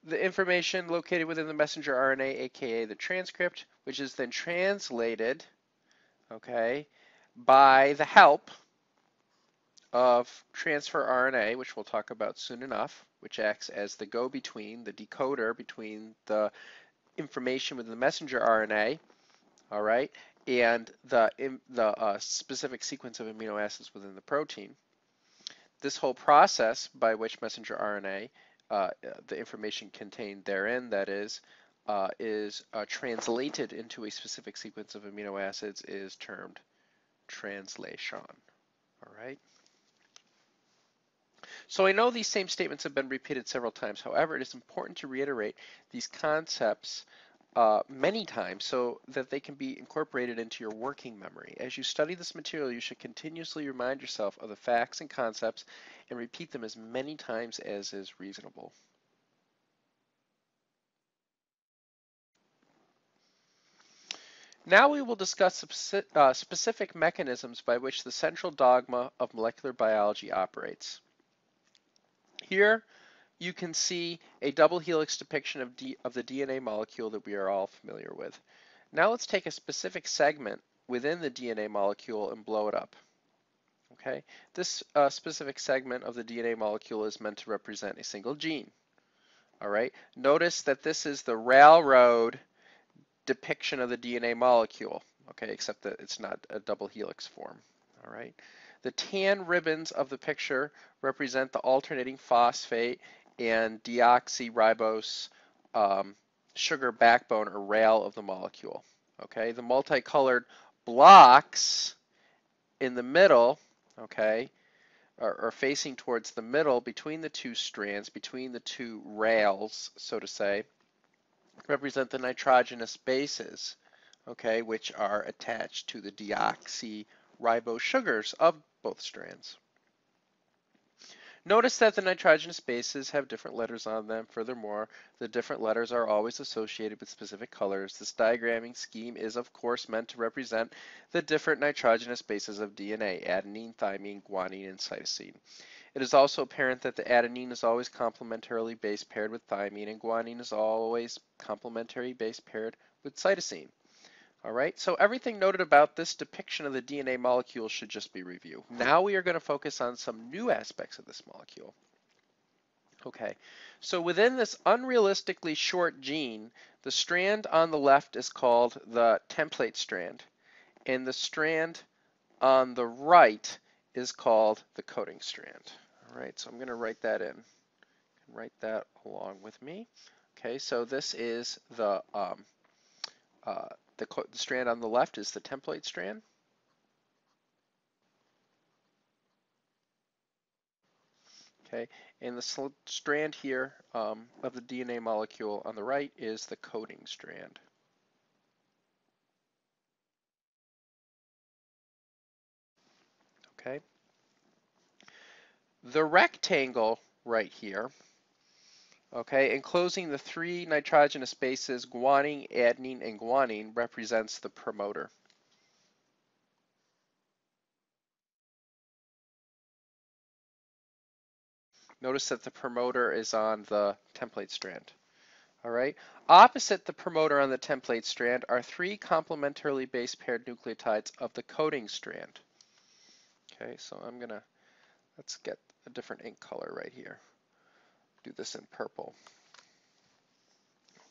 the information located within the messenger RNA, aka the transcript, which is then translated, okay, by the help of transfer RNA, which we'll talk about soon enough, which acts as the go-between, the decoder between the information within the messenger RNA, all right, and the specific sequence of amino acids within the protein. This whole process by which messenger RNA, the information contained therein, that is translated into a specific sequence of amino acids, is termed translation. All right. So I know these same statements have been repeated several times. However, it is important to reiterate these concepts many times so that they can be incorporated into your working memory. As you study this material, you should continuously remind yourself of the facts and concepts and repeat them as many times as is reasonable. Now we will discuss specific mechanisms by which the central dogma of molecular biology operates. Here you can see a double helix depiction of the DNA molecule that we are all familiar with. Now let's take a specific segment within the DNA molecule and blow it up. Okay, this specific segment of the DNA molecule is meant to represent a single gene. All right, notice that this is the railroad depiction of the DNA molecule, okay, except that it's not a double helix form. All right. The tan ribbons of the picture represent the alternating phosphate and deoxyribose sugar backbone or rail of the molecule. Okay. The multicolored blocks in the middle, okay, are facing towards the middle between the two strands, between the two rails, so to say, represent the nitrogenous bases, okay, which are attached to the deoxyribose sugars of both strands. Notice that the nitrogenous bases have different letters on them. Furthermore, the different letters are always associated with specific colors. This diagramming scheme is, of course, meant to represent the different nitrogenous bases of DNA: adenine, thymine, guanine, and cytosine. It is also apparent that the adenine is always complementarily base paired with thymine, and guanine is always complementary base paired with cytosine. All right, so everything noted about this depiction of the DNA molecule should just be review. Now we are going to focus on some new aspects of this molecule. Okay, so within this unrealistically short gene, the strand on the left is called the template strand, and the strand on the right is called the coding strand. All right, so I'm going to write that in. Write that along with me. Okay, so this is the strand on the left is the template strand. Okay, and the strand here of the DNA molecule on the right is the coding strand. Okay, the rectangle right here, okay, enclosing the three nitrogenous bases guanine, adenine, and guanine represents the promoter. Notice that the promoter is on the template strand. All right. Opposite the promoter on the template strand are three complementarily base paired nucleotides of the coding strand. Okay, so let's get a different ink color right here. Do this in purple.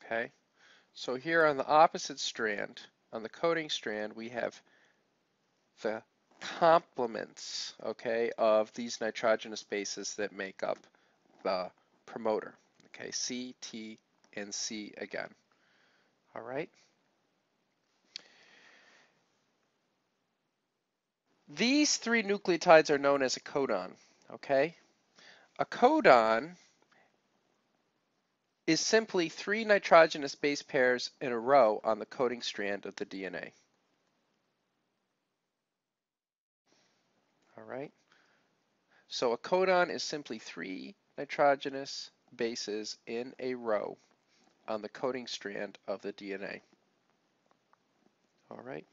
Okay, so here on the opposite strand, on the coding strand, we have the complements, okay, of these nitrogenous bases that make up the promoter. Okay, C, T, and C again. All right. These three nucleotides are known as a codon. Okay, a codon is simply three nitrogenous base pairs in a row on the coding strand of the DNA. All right. So a codon is simply three nitrogenous bases in a row on the coding strand of the DNA. All right.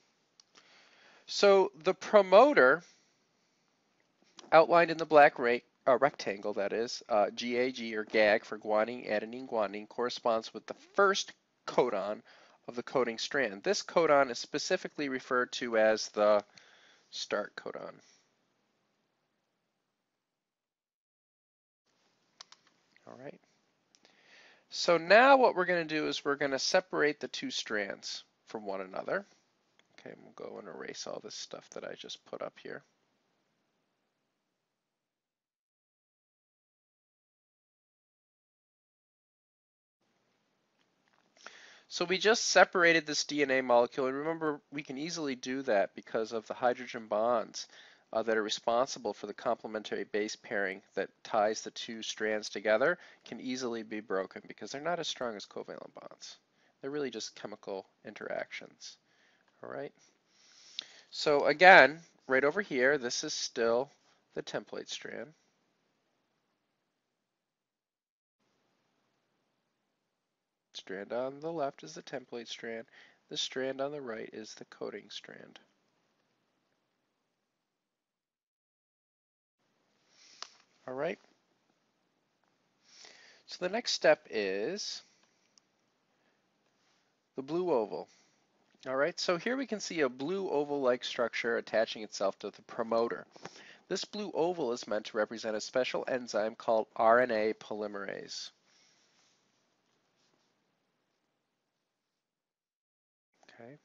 So the promoter, outlined in the black rectangle, that is, GAG or GAG for guanine, adenine, guanine, corresponds with the first codon of the coding strand. This codon is specifically referred to as the start codon. All right. So now what we're going to do is we're going to separate the two strands from one another. Okay, we'll go and erase all this stuff that I just put up here. So we just separated this DNA molecule, and remember, we can easily do that because of the hydrogen bonds that are responsible for the complementary base pairing that ties the two strands together can easily be broken because they're not as strong as covalent bonds. They're really just chemical interactions. All right. So again, right over here, this is still the template strand. Strand on the left is the template strand. The strand on the right is the coding strand. All right. So the next step is the blue oval. All right, so here we can see a blue oval-like structure attaching itself to the promoter. This blue oval is meant to represent a special enzyme called RNA polymerase. Okay.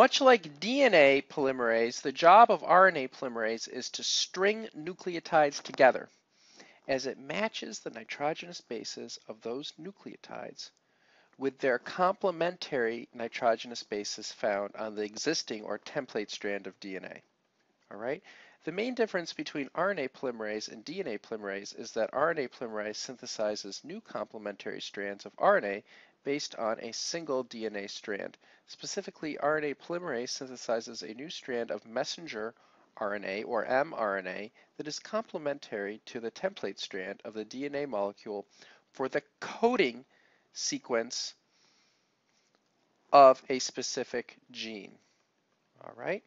Much like DNA polymerase, the job of RNA polymerase is to string nucleotides together as it matches the nitrogenous bases of those nucleotides with their complementary nitrogenous bases found on the existing or template strand of DNA. All right. The main difference between RNA polymerase and DNA polymerase is that RNA polymerase synthesizes new complementary strands of RNA based on a single DNA strand. Specifically, RNA polymerase synthesizes a new strand of messenger RNA or mRNA that is complementary to the template strand of the DNA molecule for the coding sequence of a specific gene. All right.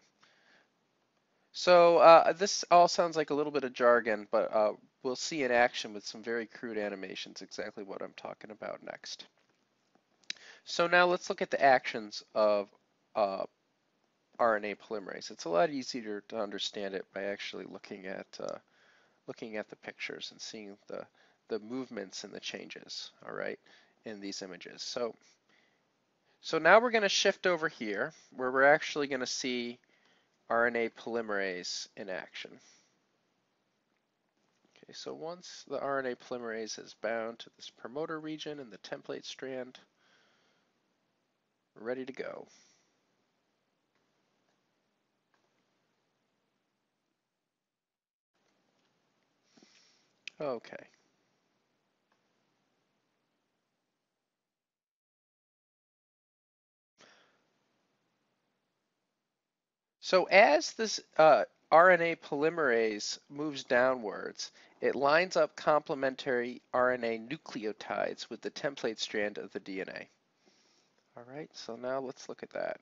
So this all sounds like a little bit of jargon, but we'll see in action with some very crude animations exactly what I'm talking about next. So now let's look at the actions of RNA polymerase. It's a lot easier to understand it by actually looking at the pictures and seeing the movements and the changes, all right, in these images. So now we're going to shift over here where we're actually going to see RNA polymerase in action. Okay, so once the RNA polymerase is bound to this promoter region in the template strand, we're ready to go. Okay. So as this RNA polymerase moves downwards, it lines up complementary RNA nucleotides with the template strand of the DNA. All right, so now let's look at that.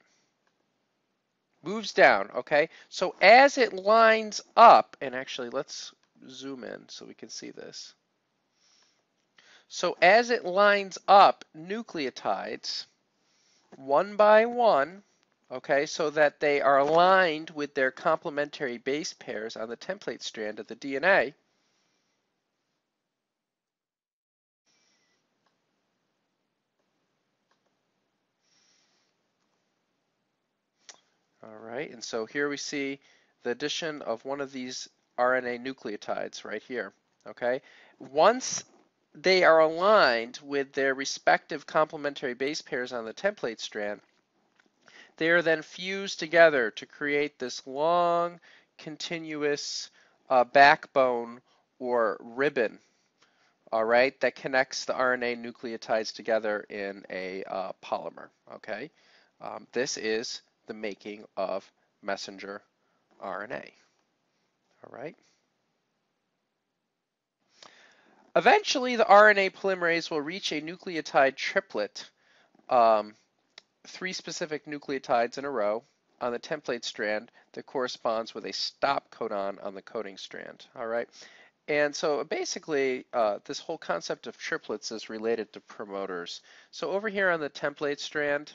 Moves down, okay? So as it lines up, and actually let's zoom in so we can see this. So as it lines up nucleotides, one by one, okay, so that they are aligned with their complementary base pairs on the template strand of the DNA. All right, and so here we see the addition of one of these RNA nucleotides right here, okay? Once they are aligned with their respective complementary base pairs on the template strand, they are then fused together to create this long, continuous backbone or ribbon, all right, that connects the RNA nucleotides together in a polymer, okay? This is the making of messenger RNA, all right? Eventually, the RNA polymerase will reach a nucleotide triplet, 3 specific nucleotides in a row on the template strand that corresponds with a stop codon on the coding strand, all right? And so basically, this whole concept of triplets is related to promoters. So over here on the template strand,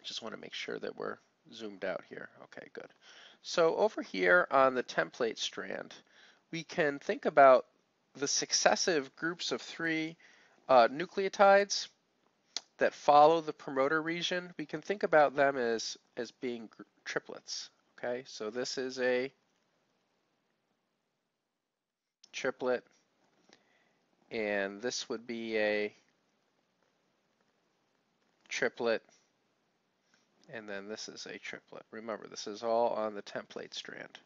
just want to make sure that we're zoomed out here. Okay, good. So over here on the template strand, we can think about the successive groups of 3 nucleotides that follow the promoter region. We can think about them as being triplets. Okay, so this is a triplet, and this would be a triplet, and then this is a triplet. Remember, this is all on the template strand.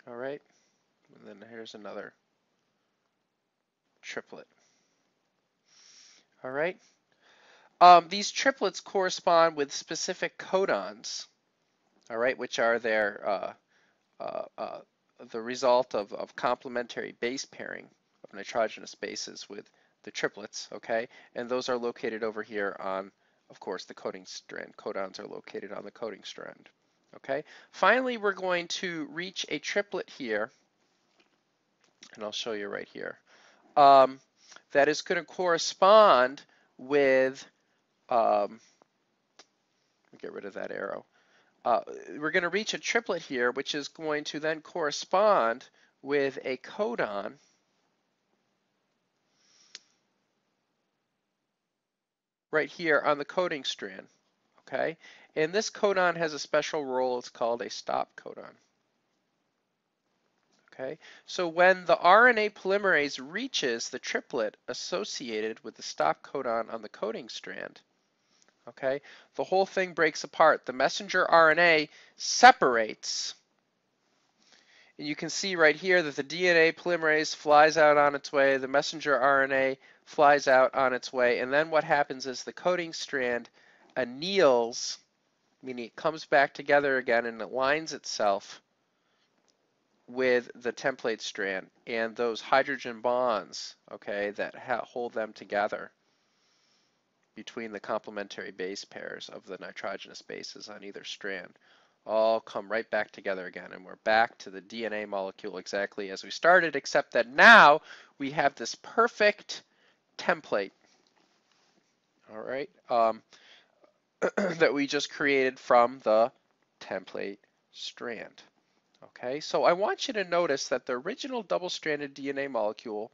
All right, and then here's another triplet. All right. These triplets correspond with specific codons, all right, which are their the result of complementary base pairing of nitrogenous bases with the triplets, okay? And those are located over here on, of course, the coding strand. Codons are located on the coding strand, okay? Finally, we're going to reach a triplet here, and I'll show you right here, that is going to correspond with, get rid of that arrow. We're going to reach a triplet here, which is going to then correspond with a codon right here on the coding strand, okay? And this codon has a special role. It's called a stop codon. Okay, so when the RNA polymerase reaches the triplet associated with the stop codon on the coding strand, okay, the whole thing breaks apart. The messenger RNA separates. And you can see right here that the DNA polymerase flies out on its way, the messenger RNA flies out on its way, and then what happens is the coding strand anneals, meaning it comes back together again and aligns itself with the template strand and those hydrogen bonds, okay, that hold them together between the complementary base pairs of the nitrogenous bases on either strand all come right back together again, and we're back to the DNA molecule exactly as we started, except that now we have this perfect template, all right, that we just created from the template strand. Okay, so I want you to notice that the original double-stranded DNA molecule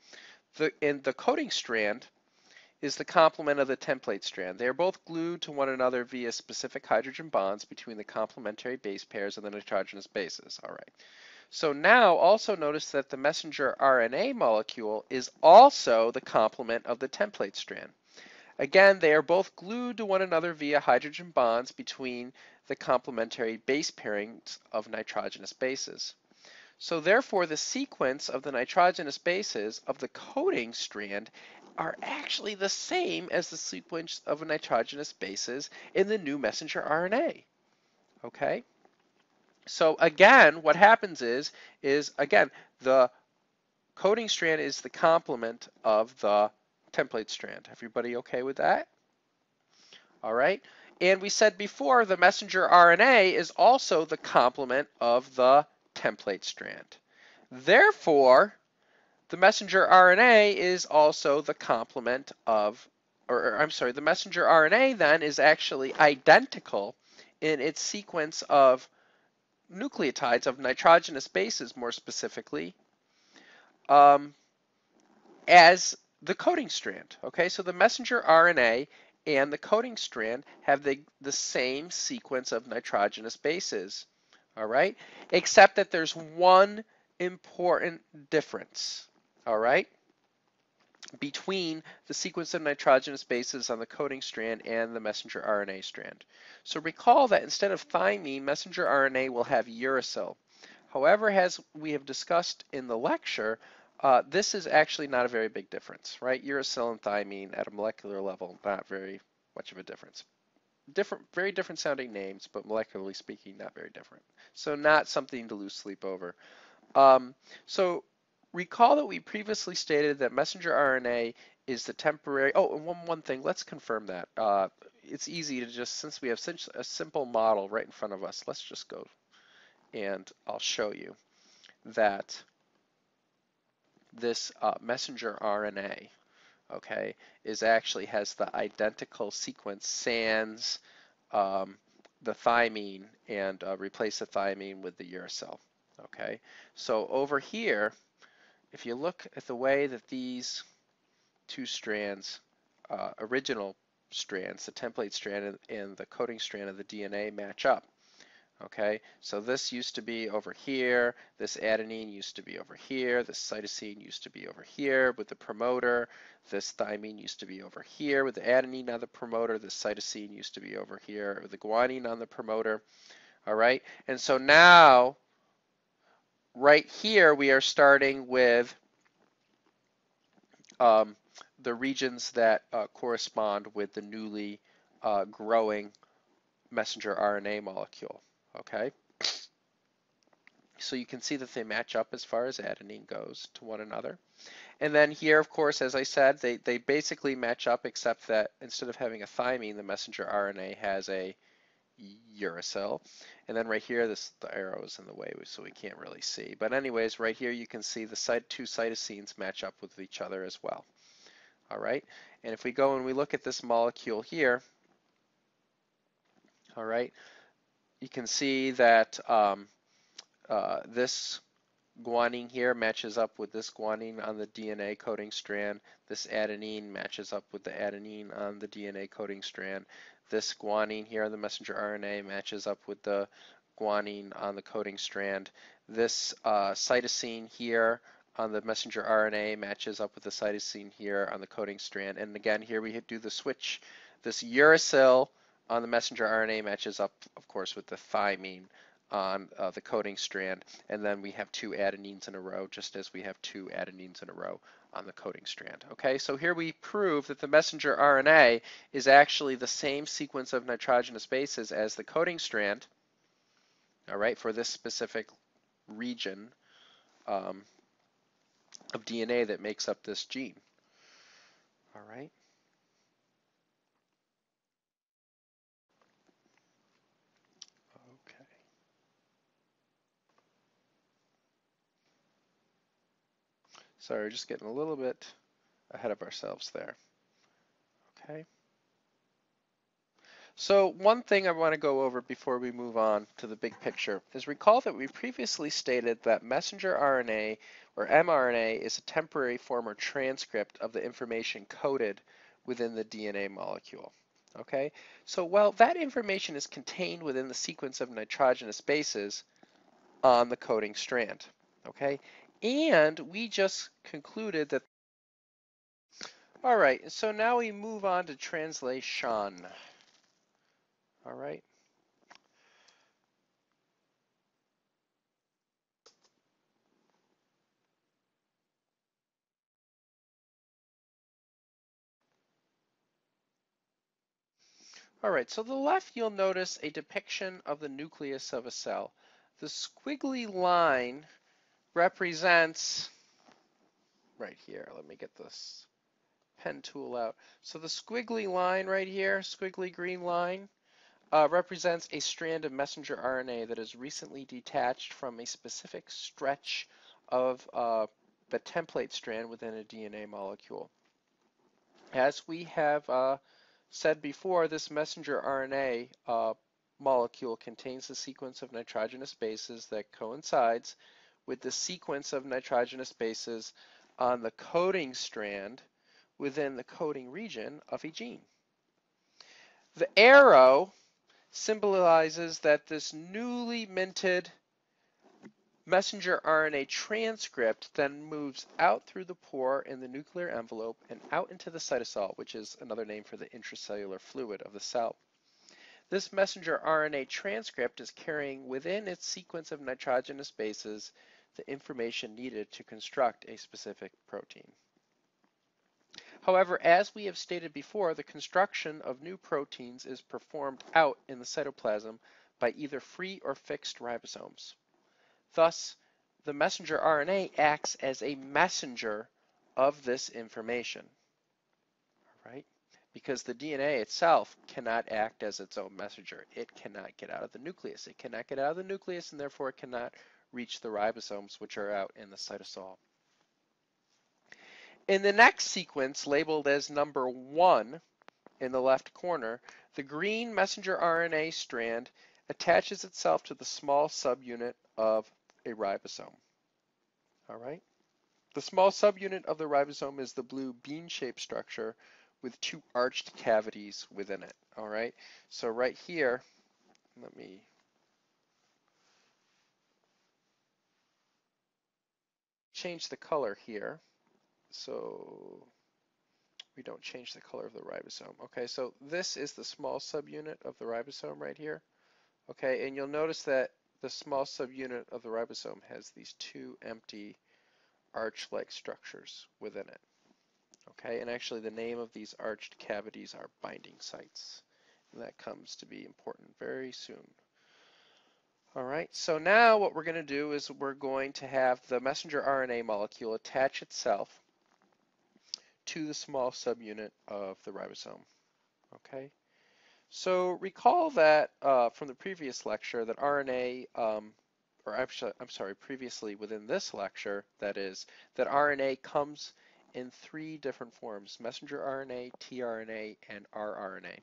in the coding strand is the complement of the template strand. They are both glued to one another via specific hydrogen bonds between the complementary base pairs of the nitrogenous bases. All right. So now also notice that the messenger RNA molecule is also the complement of the template strand. Again, they are both glued to one another via hydrogen bonds between the complementary base pairings of nitrogenous bases. So therefore, the sequence of the nitrogenous bases of the coding strand are actually the same as the sequence of nitrogenous bases in the new messenger RNA. Okay? So again, what happens is again, the coding strand is the complement of the template strand. Everybody okay with that? All right. And we said before the messenger RNA is also the complement of the template strand. Therefore, the messenger RNA is also the complement of, or I'm sorry, the messenger RNA then is actually identical in its sequence of nucleotides of nitrogenous bases, more specifically, as the coding strand. Okay, so the messenger RNA and the coding strand have the same sequence of nitrogenous bases. All right, except that there's one important difference. All right, between the sequence of nitrogenous bases on the coding strand and the messenger RNA strand. So recall that instead of thymine, messenger RNA will have uracil. However, as we have discussed in the lecture, this is actually not a very big difference, right? Uracil and thymine at a molecular level, not very much of a difference. Very different sounding names, but molecularly speaking, not very different. So not something to lose sleep over. So recall that we previously stated that messenger RNA is the temporary, oh, and one thing, let's confirm that. It's easy to just, since we have such a simple model right in front of us, let's just go and I'll show you that this messenger RNA, okay, actually has the identical sequence sans the thymine and replace the thymine with the uracil. Okay, so over here, if you look at the way that these two strands, original strands, the template strand and the coding strand of the DNA match up. Okay, so this used to be over here, this adenine used to be over here, this cytosine used to be over here with the promoter, this thymine used to be over here with the adenine on the promoter, this cytosine used to be over here with the guanine on the promoter. All right, and so now, right here, we are starting with the regions that correspond with the newly growing messenger RNA molecule. Okay, so you can see that they match up as far as adenine goes to one another. And then here, of course, as I said, they basically match up, except that instead of having a thymine, the messenger RNA has a uracil. And then right here, the arrow is in the way, so we can't really see. But anyways, right here you can see the two cytosines match up with each other as well. All right, and if we go and we look at this molecule here, all right, you can see that this guanine here matches up with this guanine on the DNA coding strand. This adenine matches up with the adenine on the DNA coding strand. This guanine here on the messenger RNA matches up with the guanine on the coding strand. This cytosine here on the messenger RNA matches up with the cytosine here on the coding strand. And again, here we do the switch. This uracil on the messenger RNA matches up, of course, with the thymine on the coding strand, and then we have two adenines in a row, just as we have two adenines in a row on the coding strand. Okay, so here we prove that the messenger RNA is actually the same sequence of nitrogenous bases as the coding strand, all right, for this specific region of DNA that makes up this gene. All right. Okay. Sorry, just getting a little bit ahead of ourselves there. Okay. So one thing I want to go over before we move on to the big picture is recall that we previously stated that messenger RNA or mRNA is a temporary form or transcript of the information coded within the DNA molecule. Okay, so while that information is contained within the sequence of nitrogenous bases on the coding strand. Okay, and we just concluded that. All right, so now we move on to translation. All right. All right, so to the left you'll notice a depiction of the nucleus of a cell. The squiggly line represents, right here, let me get this pen tool out. So the squiggly line right here, squiggly green line, represents a strand of messenger RNA that is recently detached from a specific stretch of the template strand within a DNA molecule. As we have said before, this messenger RNA molecule contains the sequence of nitrogenous bases that coincides with the sequence of nitrogenous bases on the coding strand within the coding region of a gene. The arrow symbolizes that this newly minted messenger RNA transcript then moves out through the pore in the nuclear envelope and out into the cytosol, which is another name for the intracellular fluid of the cell. This messenger RNA transcript is carrying within its sequence of nitrogenous bases the information needed to construct a specific protein. However, as we have stated before, the construction of new proteins is performed out in the cytoplasm by either free or fixed ribosomes. Thus, the messenger RNA acts as a messenger of this information, right? Because the DNA itself cannot act as its own messenger. It cannot get out of the nucleus. It cannot get out of the nucleus, and therefore it cannot reach the ribosomes, which are out in the cytosol. In the next sequence, labeled as number 1 in the left corner, the green messenger RNA strand attaches itself to the small subunit of a ribosome. All right. The small subunit of the ribosome is the blue bean-shaped structure with two arched cavities within it. All right. So right here, let me change the color here. So we don't change the color of the ribosome. Okay, so this is the small subunit of the ribosome right here. Okay, and you'll notice that the small subunit of the ribosome has these two empty arch-like structures within it. Okay, and actually the name of these arched cavities are binding sites. And that comes to be important very soon. All right, so now what we're going to do is we're going to have the messenger RNA molecule attach itself to the small subunit of the ribosome. Okay, so recall that from the previous lecture that RNA, or actually, I'm sorry, previously within this lecture, that is, that RNA comes in 3 different forms: messenger RNA, tRNA, and rRNA.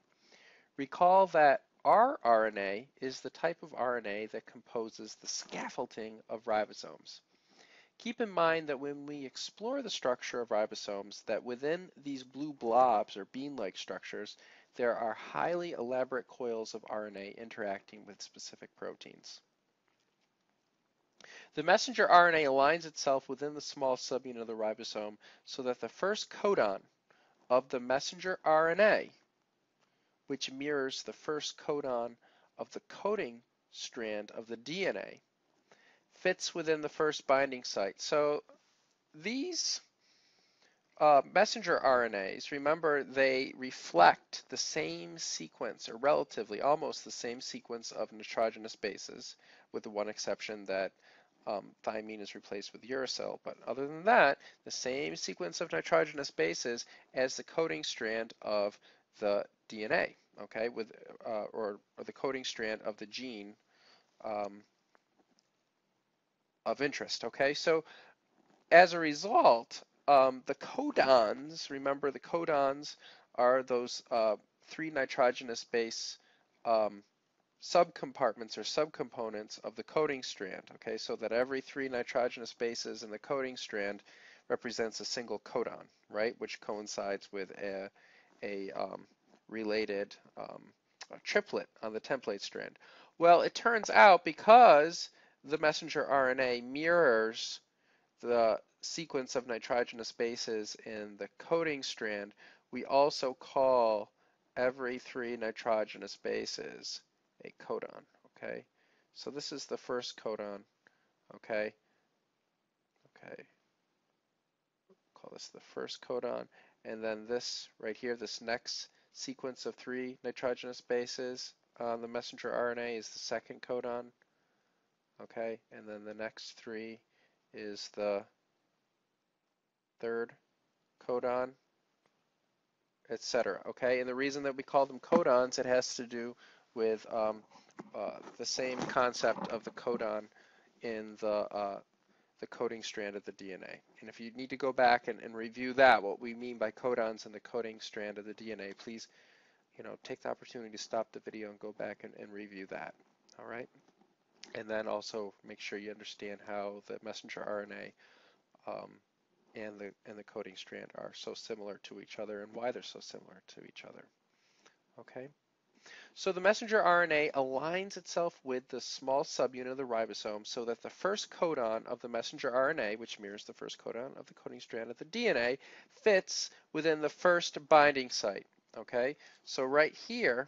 Recall that rRNA is the type of RNA that composes the scaffolding of ribosomes. Keep in mind that when we explore the structure of ribosomes, that within these blue blobs or bean-like structures, there are highly elaborate coils of RNA interacting with specific proteins. The messenger RNA aligns itself within the small subunit of the ribosome so that the first codon of the messenger RNA, which mirrors the first codon of the coding strand of the DNA, fits within the first binding site. So these messenger RNAs, remember, they reflect the same sequence, or relatively almost the same sequence of nitrogenous bases, with the one exception that thymine is replaced with uracil. But other than that, the same sequence of nitrogenous bases as the coding strand of the DNA, okay, or the coding strand of the gene of interest, okay? So as a result, the codons, remember the codons are those three nitrogenous base subcompartments or subcomponents of the coding strand, okay? So that every three nitrogenous bases in the coding strand represents a single codon, right? Which coincides with a related a triplet on the template strand. Well, it turns out because the messenger RNA mirrors the sequence of nitrogenous bases in the coding strand, we also call every three nitrogenous bases a codon, okay? So this is the first codon, okay? Okay, call this the first codon, and then this right here, this next sequence of three nitrogenous bases on the messenger RNA is the second codon, okay? And then the next three is the third codon, etc. Okay, and the reason that we call them codons, it has to do with the same concept of the codon in the coding strand of the DNA. And if you need to go back and review that, what we mean by codons in the coding strand of the DNA, please, take the opportunity to stop the video and go back and review that. All right, and then also make sure you understand how the messenger RNA and the coding strand are so similar to each other and why they're so similar to each other. Okay, so the messenger RNA aligns itself with the small subunit of the ribosome so that the first codon of the messenger RNA, which mirrors the first codon of the coding strand of the DNA, fits within the first binding site. Okay, so right here,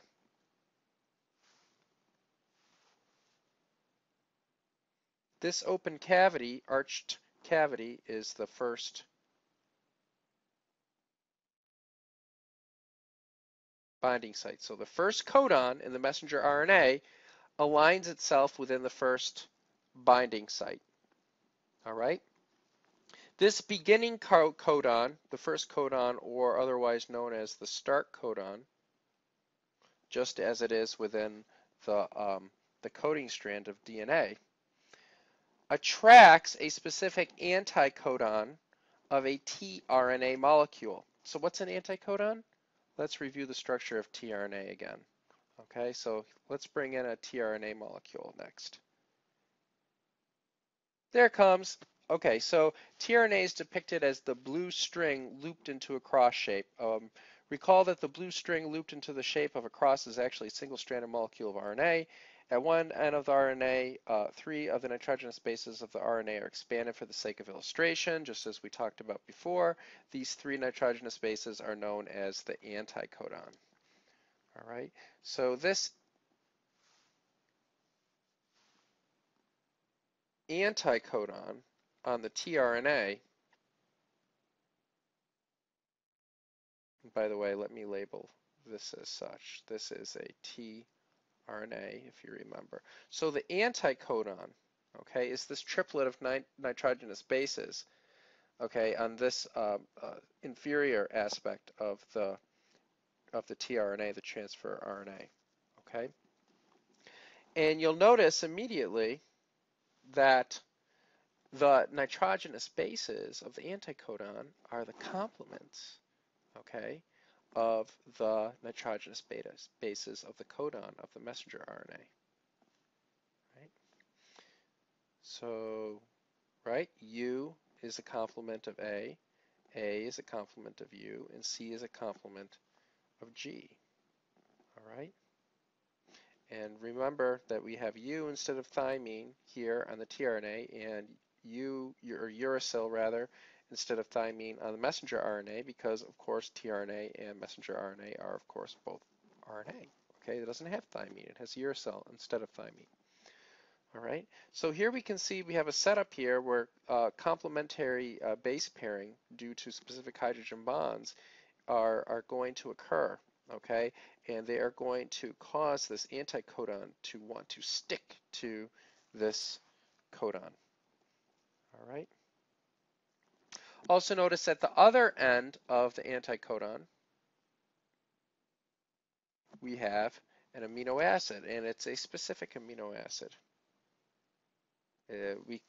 this open cavity, arched cavity, is the first binding site. So the first codon in the messenger RNA aligns itself within the first binding site. All right? This beginning codon, the first codon, or otherwise known as the start codon, just as it is within the coding strand of DNA, attracts a specific anticodon of a tRNA molecule. So what's an anticodon? Let's review the structure of tRNA again. Okay, so let's bring in a tRNA molecule next. There it comes. Okay, so tRNA is depicted as the blue string looped into a cross shape. Recall that the blue string looped into the shape of a cross is actually a single-stranded molecule of RNA. At one end of the RNA, three of the nitrogenous bases of the RNA are expanded for the sake of illustration, just as we talked about before. These three nitrogenous bases are known as the anticodon. All right, so this anticodon on the tRNA, by the way, let me label this as such. This is a tRNA, if you remember. So the anticodon, okay, is this triplet of nitrogenous bases, okay, on this inferior aspect of the tRNA, the transfer RNA, okay? And you'll notice immediately that the nitrogenous bases of the anticodon are the complements, okay, of the nitrogenous bases of the codon of the messenger RNA. Right? So right? U is a complement of A is a complement of U, and C is a complement of G, all right? And remember that we have U instead of thymine here on the tRNA, and U, or uracil rather, instead of thymine on the messenger RNA, because of course tRNA and messenger RNA are of course both RNA. Okay, it doesn't have thymine, it has uracil instead of thymine. All right, so here we can see we have a setup here where complementary base pairing due to specific hydrogen bonds are going to occur, okay? And they are going to cause this anticodon to want to stick to this codon, all right? Also notice at the other end of the anticodon, we have an amino acid, and it's a specific amino acid. We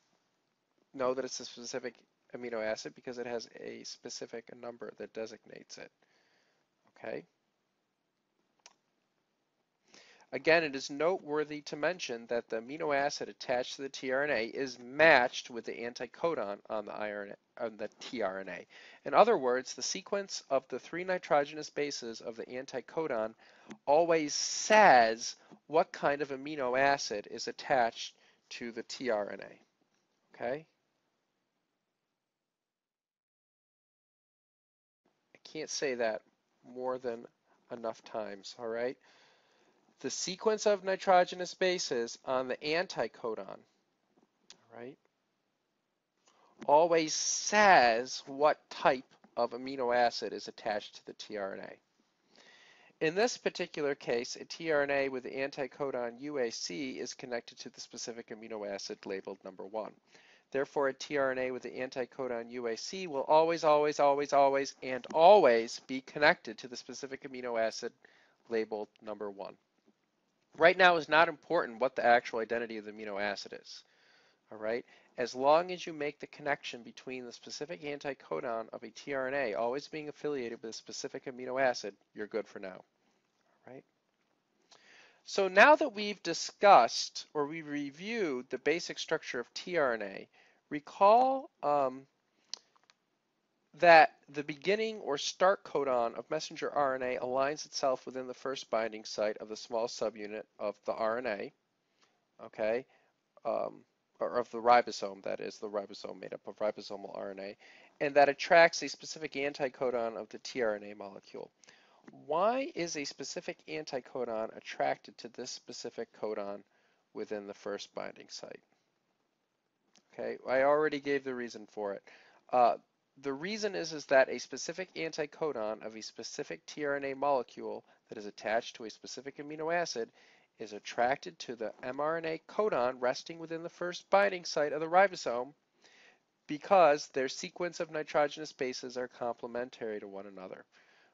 know that it's a specific amino acid because it has a specific number that designates it, okay? Again, it is noteworthy to mention that the amino acid attached to the tRNA is matched with the anticodon on the tRNA. In other words, the sequence of the 3 nitrogenous bases of the anticodon always says what kind of amino acid is attached to the tRNA. Okay? I can't say that more than enough times, all right? The sequence of nitrogenous bases on the anticodon, right, always says what type of amino acid is attached to the tRNA. In this particular case, a tRNA with the anticodon UAC is connected to the specific amino acid labeled number 1. Therefore, a tRNA with the anticodon UAC will always, always, always, always, and always be connected to the specific amino acid labeled number 1. Right now is not important what the actual identity of the amino acid is, all right? As long as you make the connection between the specific anticodon of a tRNA always being affiliated with a specific amino acid, you're good for now, all right? So now that we've discussed or we reviewed the basic structure of tRNA, recall that the beginning or start codon of messenger RNA aligns itself within the first binding site of the small subunit of the RNA, okay, or of the ribosome, that is, the ribosome made up of ribosomal RNA, and that attracts a specific anticodon of the tRNA molecule. Why is a specific anticodon attracted to this specific codon within the first binding site? Okay, I already gave the reason for it. The reason is that a specific anticodon of a specific tRNA molecule that is attached to a specific amino acid is attracted to the mRNA codon resting within the first binding site of the ribosome because their sequence of nitrogenous bases are complementary to one another.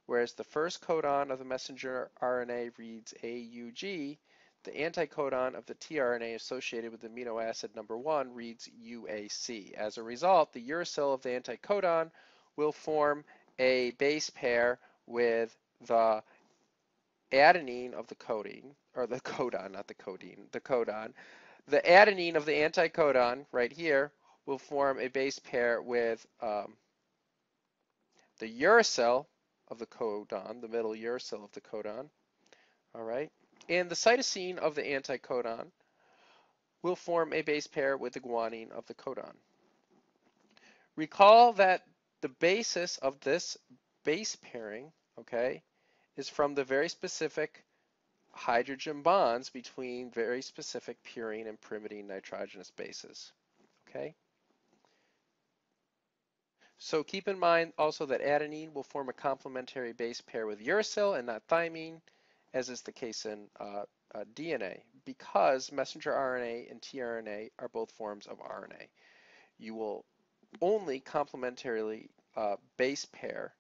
Whereas the first codon of the messenger RNA reads AUG, the anticodon of the tRNA associated with amino acid number 1 reads UAC. As a result, the uracil of the anticodon will form a base pair with the adenine of the codeine, or the codon, not the codeine, the codon. The adenine of the anticodon right here will form a base pair with the uracil of the codon, the middle uracil of the codon, all right? And the cytosine of the anticodon will form a base pair with the guanine of the codon. Recall that the basis of this base pairing, okay, is from the very specific hydrogen bonds between very specific purine and pyrimidine nitrogenous bases, okay? So keep in mind also that adenine will form a complementary base pair with uracil and not thymine, as is the case in DNA, because messenger RNA and tRNA are both forms of RNA. You will only complementarily base pair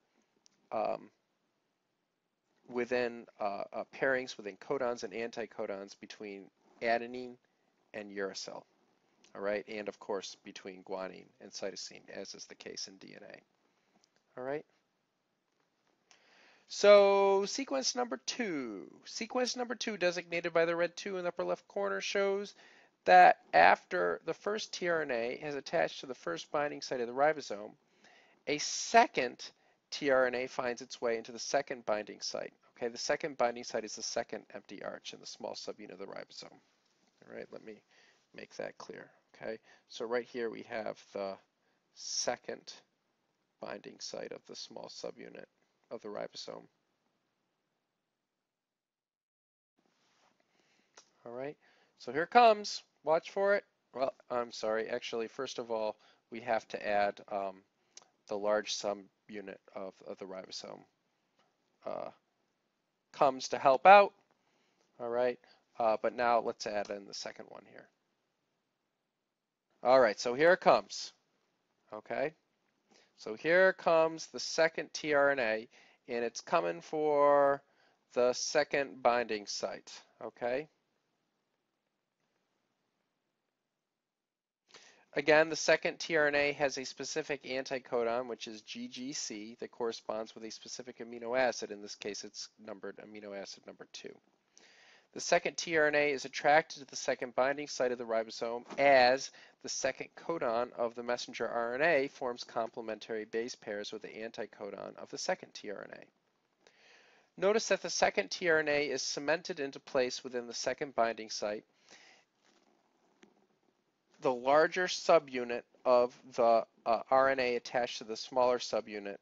within pairings within codons and anticodons between adenine and uracil, all right, and of course between guanine and cytosine, as is the case in DNA, all right? So sequence number 2. Sequence number 2, designated by the red 2 in the upper left corner, shows that after the first tRNA has attached to the first binding site of the ribosome, a second tRNA finds its way into the second binding site. Okay, the second binding site is the second empty arch in the small subunit of the ribosome. All right, let me make that clear. Okay, so right here we have the second binding site of the small subunit of the ribosome. All right, so here it comes. Watch for it. Well, I'm sorry. Actually, first of all, we have to add the large subunit of the ribosome. Comes to help out. All right, but now let's add in the second one here. All right, so here it comes. Okay, so here comes the second tRNA, and it's coming for the second binding site. Okay. Again, the second tRNA has a specific anticodon, which is GGC, that corresponds with a specific amino acid. In this case, it's numbered amino acid number 2. The second tRNA is attracted to the second binding site of the ribosome as the second codon of the messenger RNA forms complementary base pairs with the anticodon of the second tRNA. Notice that the second tRNA is cemented into place within the second binding site. The larger subunit of the RNA attached to the smaller subunit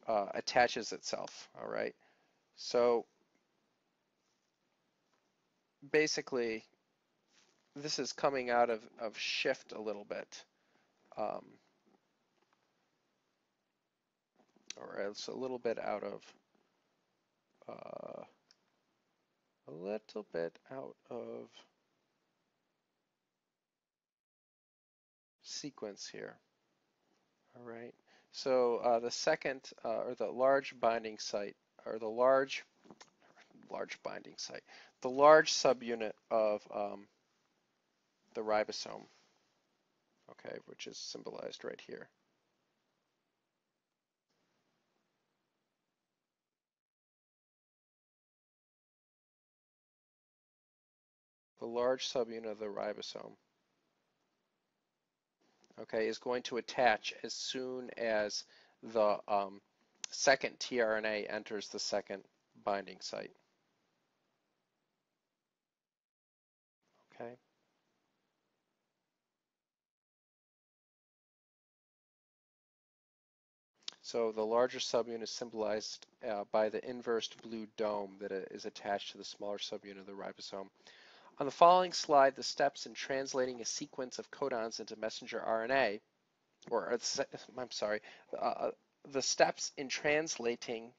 attaches itself. All right. So basically, this is coming out of shift a little bit, or it's a little bit out of sequence here. All right. So the second, or the large binding site, or the large binding site, the large subunit of the ribosome, okay, which is symbolized right here. The large subunit of the ribosome, okay, is going to attach as soon as the second tRNA enters the second binding site. Okay. So the larger subunit is symbolized by the inversed blue dome that is attached to the smaller subunit of the ribosome. On the following slide, the steps in translating a sequence of codons into messenger RNA, the steps in translating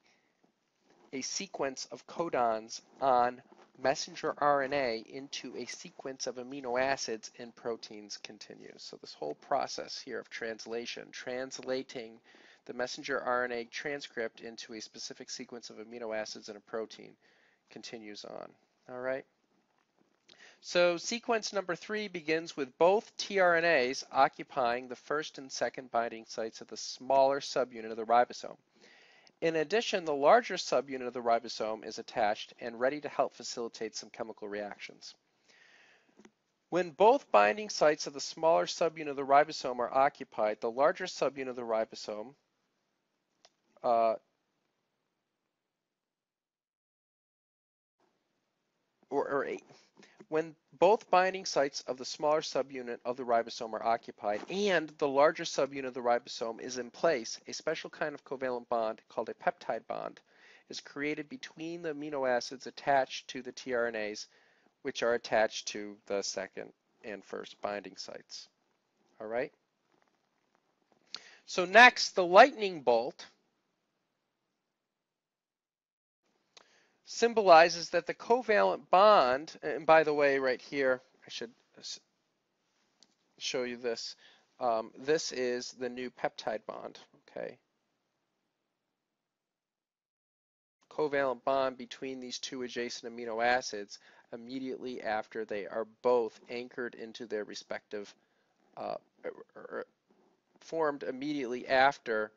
a sequence of codons on messenger RNA into a sequence of amino acids and proteins continues. So this whole process here of translating the messenger RNA transcript into a specific sequence of amino acids and a protein continues on. All right. So sequence number 3 begins with both tRNAs occupying the first and second binding sites of the smaller subunit of the ribosome. In addition, the larger subunit of the ribosome is attached and ready to help facilitate some chemical reactions. When both binding sites of the smaller subunit of the ribosome are occupied, the larger subunit of the ribosome when both binding sites of the smaller subunit of the ribosome are occupied and the larger subunit of the ribosome is in place, a special kind of covalent bond called a peptide bond is created between the amino acids attached to the tRNAs, which are attached to the second and first binding sites. All right. So next, the lightning bolt symbolizes that the covalent bond, and by the way, right here, I should show you this. This is the new peptide bond, okay? Covalent bond between these two adjacent amino acids immediately after they are both anchored into their respective, formed immediately after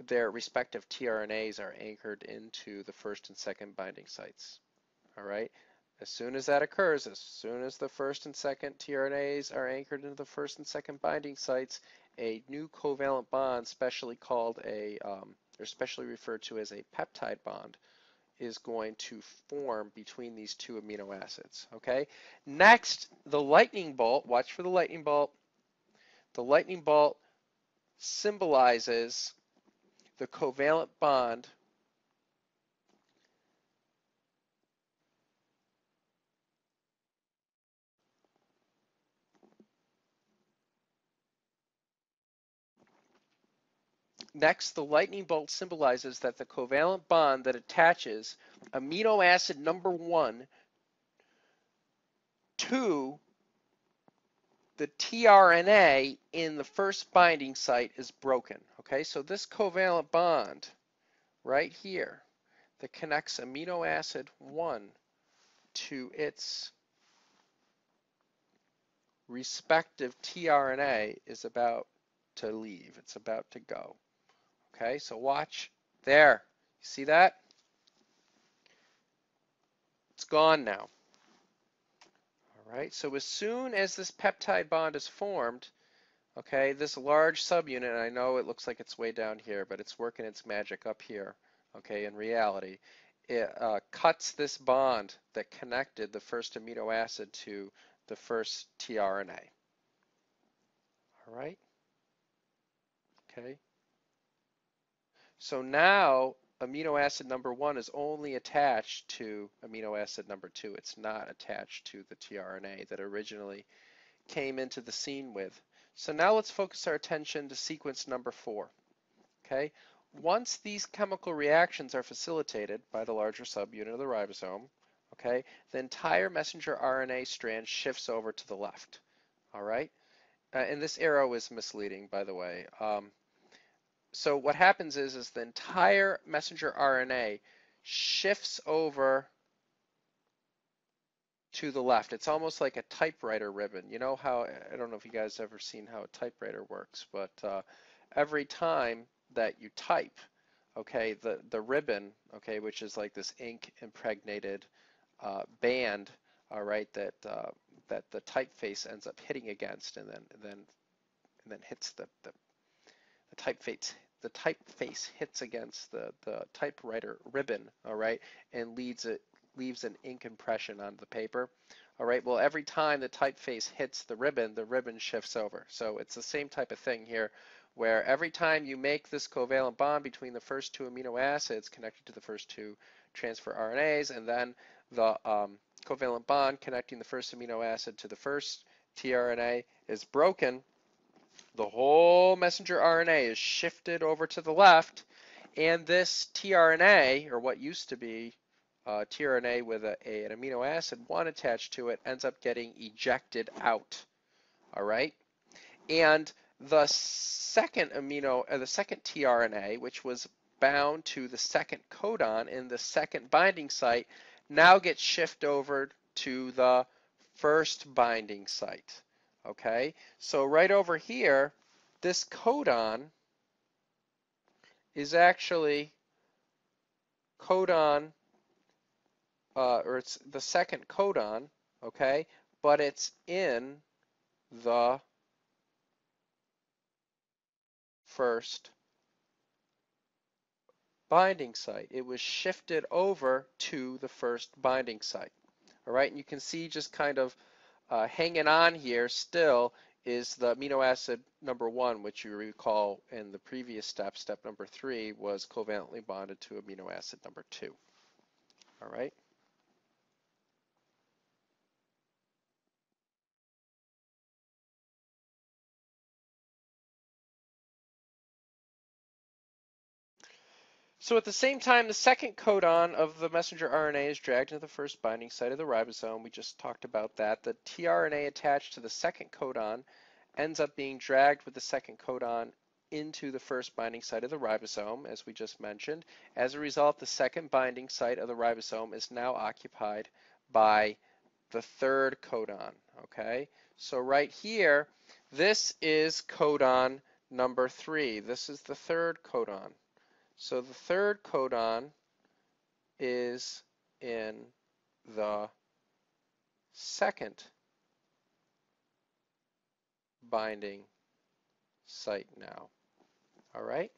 their respective tRNAs are anchored into the first and second binding sites. All right, As soon as that occurs, as soon as the first and second tRNAs are anchored into the first and second binding sites, a new covalent bond, specially called or specially referred to as a peptide bond, is going to form between these two amino acids. Okay. Next, the lightning bolt. Watch for the lightning bolt. The lightning bolt symbolizes the covalent bond Next, the lightning bolt symbolizes that the covalent bond that attaches amino acid number 1 to the tRNA in the first binding site is broken. Okay, so this covalent bond right here that connects amino acid 1 to its respective tRNA is about to leave. It's about to go. Okay, so watch there. You see that? It's gone now. All right, so as soon as this peptide bond is formed, okay, this large subunit, I know it looks like it's way down here, but it's working its magic up here, okay, in reality. It cuts this bond that connected the first amino acid to the first tRNA. All right, okay. So now amino acid number 1 is only attached to amino acid number 2. It's not attached to the tRNA that originally came into the scene with. So now let's focus our attention to sequence number 4. Okay? Once these chemical reactions are facilitated by the larger subunit of the ribosome, okay, the entire messenger RNA strand shifts over to the left. All right? And this arrow is misleading, by the way. So what happens is the entire messenger RNA shifts over to the left. It's almost like a typewriter ribbon. You know how, I don't know if you guys ever seen how a typewriter works, but every time that you type, okay, the ribbon, okay, which is like this ink impregnated band, all right, that the typeface ends up hitting against, and then hits the typeface hits against the typewriter ribbon, all right, and leaves an ink impression on the paper. All right, well, every time the typeface hits the ribbon shifts over. So it's the same type of thing here, where every time you make this covalent bond between the first 2 amino acids connected to the first 2 transfer RNAs, and then the covalent bond connecting the first amino acid to the first tRNA is broken, the whole messenger RNA is shifted over to the left, and this tRNA, or what used to be tRNA with an amino acid 1 attached to it, ends up getting ejected out. All right, and the second tRNA, which was bound to the second codon in the second binding site, now gets shifted over to the first binding site. Okay, so right over here, this codon is actually codon, or it's the second codon, okay, but it's in the first binding site. It was shifted over to the first binding site. All right, and you can see just kind of hanging on here still is the amino acid number 1, which you recall in the previous step, step number 3, was covalently bonded to amino acid number 2. All right. So at the same time, the second codon of the messenger RNA is dragged into the first binding site of the ribosome. We just talked about that. The tRNA attached to the second codon ends up being dragged with the second codon into the first binding site of the ribosome, as we just mentioned. As a result, the second binding site of the ribosome is now occupied by the third codon. Okay, so right here, this is codon number 3. This is the third codon. So the third codon is in the second binding site now. All right?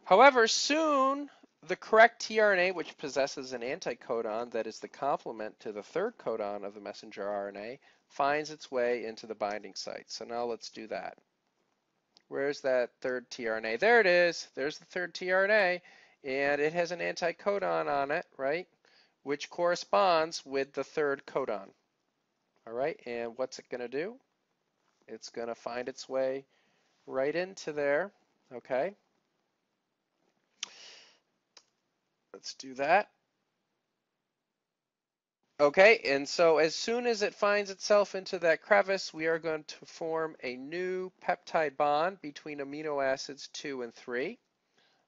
However, soon the correct tRNA, which possesses an anticodon that is the complement to the third codon of the messenger RNA, finds its way into the binding site. So now let's do that. Where's that third tRNA? There it is. There's the third tRNA, and it has an anticodon on it, right? Which corresponds with the third codon. All right, and what's it going to do? It's going to find its way right into there, okay? Let's do that. Okay, and so as soon as it finds itself into that crevice, we are going to form a new peptide bond between amino acids 2 and 3.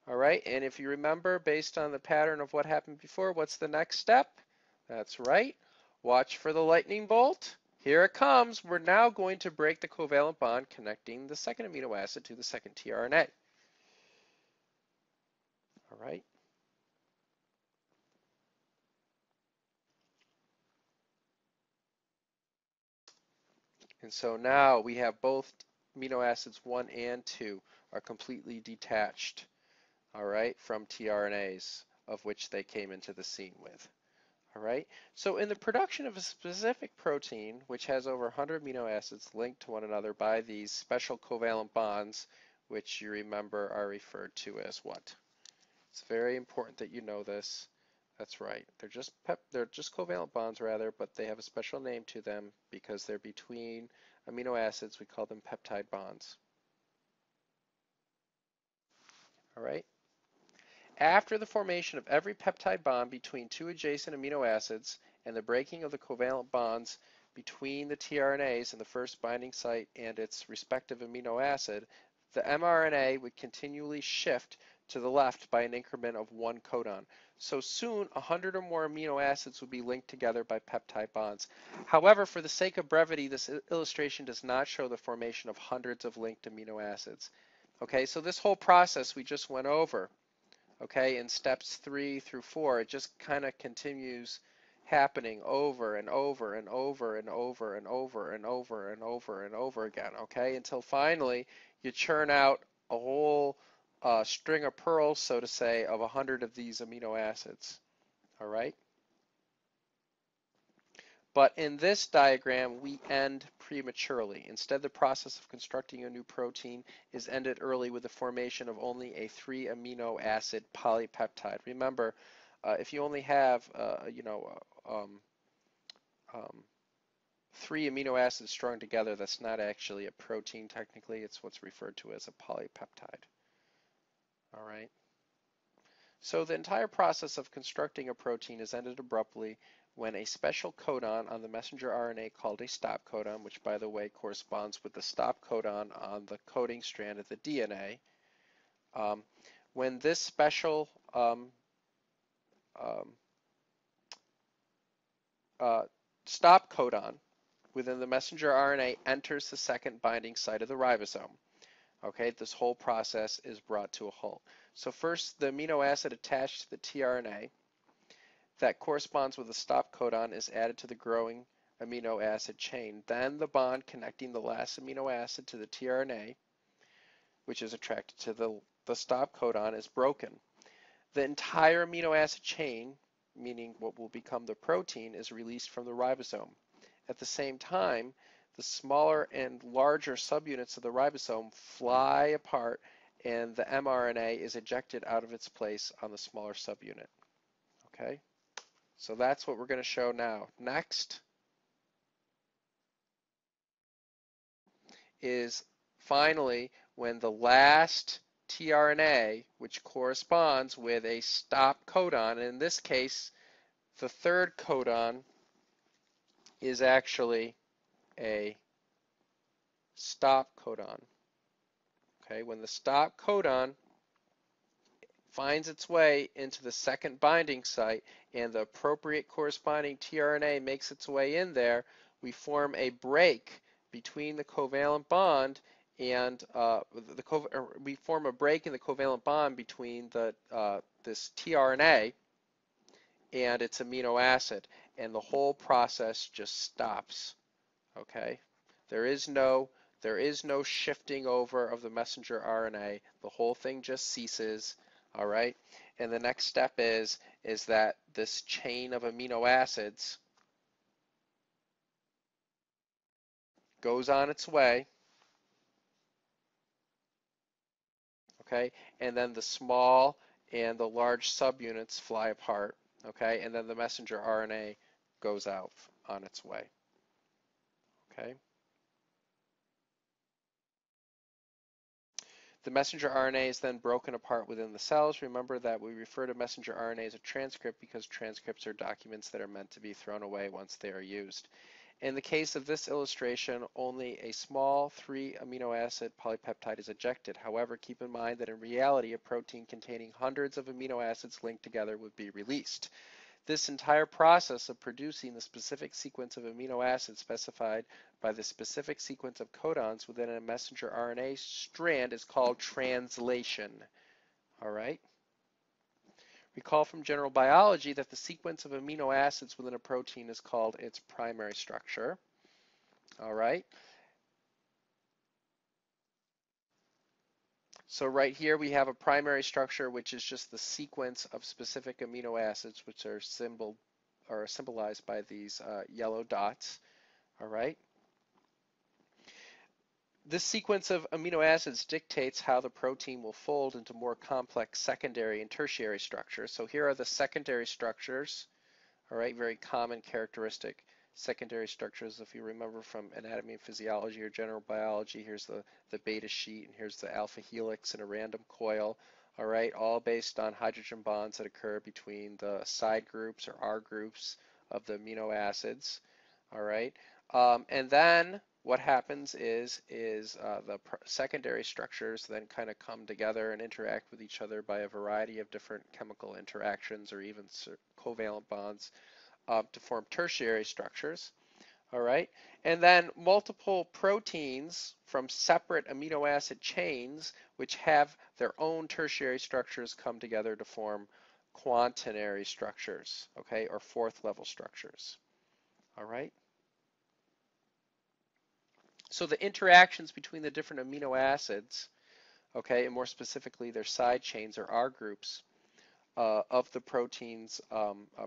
All right, and if you remember, based on the pattern of what happened before, what's the next step? That's right. Watch for the lightning bolt. Here it comes. We're now going to break the covalent bond connecting the second amino acid to the second tRNA. All right. And so now we have both amino acids 1 and 2 are completely detached, all right, from tRNAs of which they came into the scene with. All right, so in the production of a specific protein, which has over 100 amino acids linked to one another by these special covalent bonds, which you remember are referred to as what? It's very important that you know this. That's right. They're just covalent bonds rather, but they have a special name to them because they're between amino acids. We call them peptide bonds. All right. After the formation of every peptide bond between two adjacent amino acids and the breaking of the covalent bonds between the tRNAs in the first binding site and its respective amino acid, the mRNA would continually shift to the left by an increment of 1 codon. So soon, 100 or more amino acids would be linked together by peptide bonds. However, for the sake of brevity, this illustration does not show the formation of hundreds of linked amino acids. Okay, so this whole process we just went over, okay, in steps 3 through 4, it just kind of continues happening over and over and over and over and over and over and over and over again, okay, until finally you churn out a whole string of pearls, so to say, of 100 of these amino acids, all right? But in this diagram, we end prematurely. Instead, the process of constructing a new protein is ended early with the formation of only a 3 amino acid polypeptide. Remember, if you only have, 3 amino acids strung together, that's not actually a protein technically. It's what's referred to as a polypeptide. All right. So the entire process of constructing a protein is ended abruptly when a special codon on the messenger RNA called a stop codon, which by the way corresponds with the stop codon on the coding strand of the DNA, when this special stop codon within the messenger RNA enters the second binding site of the ribosome. Okay, this whole process is brought to a halt. So first, the amino acid attached to the tRNA that corresponds with the stop codon is added to the growing amino acid chain. Then the bond connecting the last amino acid to the tRNA, which is attracted to the stop codon, is broken. The entire amino acid chain, meaning what will become the protein, is released from the ribosome. At the same time, the smaller and larger subunits of the ribosome fly apart and the mRNA is ejected out of its place on the smaller subunit. Okay, so that's what we're going to show now. Next is finally when the last tRNA, which corresponds with a stop codon, and in this case, the third codon is actually a stop codon. Okay, when the stop codon finds its way into the second binding site and the appropriate corresponding tRNA makes its way in there, we form a break between the covalent bond and we form a break in the covalent bond between this tRNA and its amino acid, and the whole process just stops. Okay, there is no shifting over of the messenger RNA. The whole thing just ceases. All right, and the next step is that this chain of amino acids goes on its way. Okay, and then the small and the large subunits fly apart. Okay, and then the messenger RNA goes out on its way. Okay. The messenger RNA is then broken apart within the cells. Remember that we refer to messenger RNA as a transcript because transcripts are documents that are meant to be thrown away once they are used. In the case of this illustration, only a small 3 amino acid polypeptide is ejected. However, keep in mind that in reality, a protein containing hundreds of amino acids linked together would be released. This entire process of producing the specific sequence of amino acids specified by the specific sequence of codons within a messenger RNA strand is called translation. All right? Recall from general biology that the sequence of amino acids within a protein is called its primary structure. All right? So right here we have a primary structure, which is just the sequence of specific amino acids, which are symbolized by these yellow dots. All right. This sequence of amino acids dictates how the protein will fold into more complex secondary and tertiary structures. So here are the secondary structures. All right, very common characteristic secondary structures. If you remember from anatomy and physiology or general biology, here's the beta sheet, and here's the alpha helix in a random coil. All right, all based on hydrogen bonds that occur between the side groups or R groups of the amino acids. All right, and then what happens is the secondary structures then kind of come together and interact with each other by a variety of different chemical interactions or even covalent bonds to form tertiary structures. All right, and then multiple proteins from separate amino acid chains, which have their own tertiary structures, come together to form quaternary structures, okay, or fourth level structures. All right. So the interactions between the different amino acids, okay, and more specifically their side chains or R groups of the protein's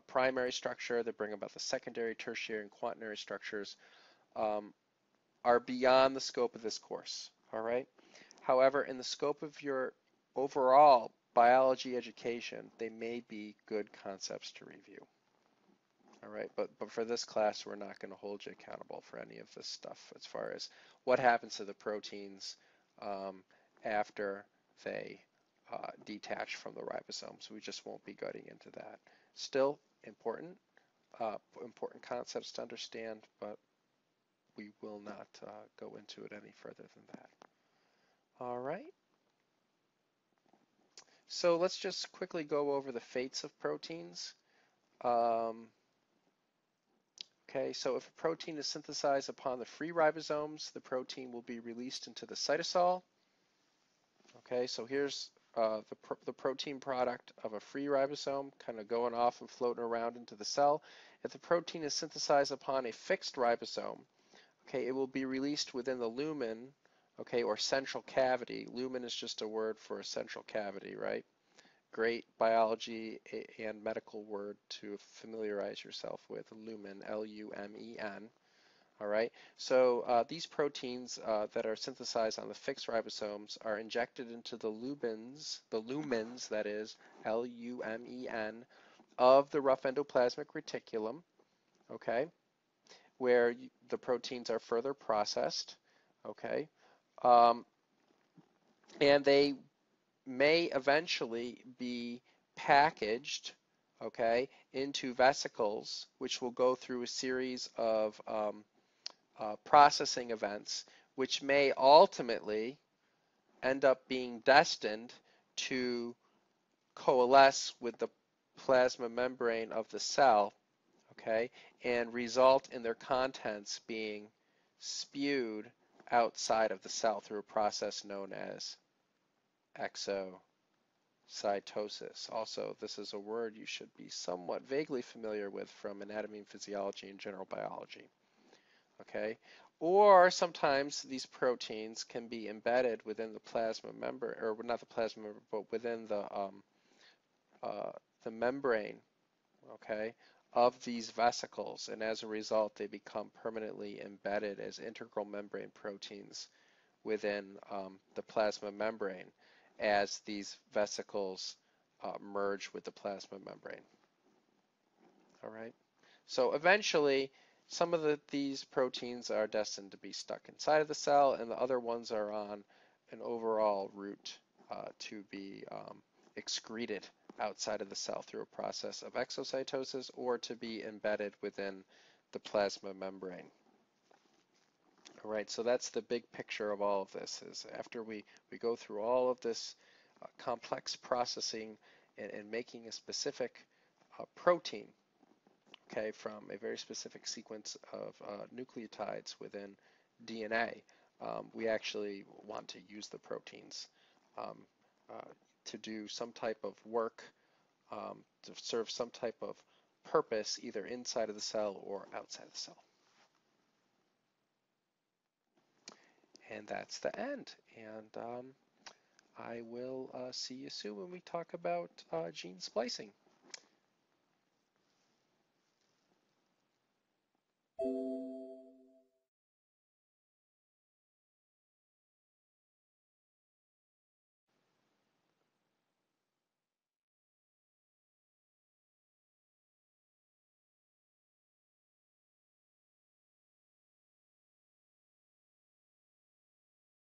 primary structure that bring about the secondary, tertiary, and quaternary structures are beyond the scope of this course, all right? However, in the scope of your overall biology education, they may be good concepts to review. All right, but for this class, we're not going to hold you accountable for any of this stuff as far as what happens to the proteins after they detach from the ribosome. So we just won't be getting into that. Still important, important concepts to understand, but we will not go into it any further than that. All right. So let's just quickly go over the fates of proteins. Okay, so if a protein is synthesized upon the free ribosomes, the protein will be released into the cytosol. Okay, so here's the protein product of a free ribosome kind of going off and floating around into the cell. If the protein is synthesized upon a fixed ribosome, okay, it will be released within the lumen, okay, or central cavity. Lumen is just a word for a central cavity, right? Great biology and medical word to familiarize yourself with, lumen, L-U-M-E-N. All right, so these proteins that are synthesized on the fixed ribosomes are injected into the lumens, that is, L-U-M-E-N, of the rough endoplasmic reticulum, okay, where the proteins are further processed, okay, and they may eventually be packaged, okay, into vesicles, which will go through a series of processing events, which may ultimately end up being destined to coalesce with the plasma membrane of the cell, okay, and result in their contents being spewed outside of the cell through a process known as exocytosis. Also, this is a word you should be somewhat vaguely familiar with from anatomy and physiology and general biology. Okay? Or sometimes these proteins can be embedded within the plasma membrane, or not the plasma membrane, but within the membrane, okay, of these vesicles, and as a result, they become permanently embedded as integral membrane proteins within the plasma membrane as these vesicles merge with the plasma membrane. All right. So eventually, some of these proteins are destined to be stuck inside of the cell, and the other ones are on an overall route to be excreted outside of the cell through a process of exocytosis or to be embedded within the plasma membrane. All right, so that's the big picture of all of this, is after we go through all of this complex processing and making a specific protein, okay, from a very specific sequence of nucleotides within DNA, we actually want to use the proteins to do some type of work, to serve some type of purpose either inside of the cell or outside the cell. And that's the end. And I will see you soon when we talk about gene splicing.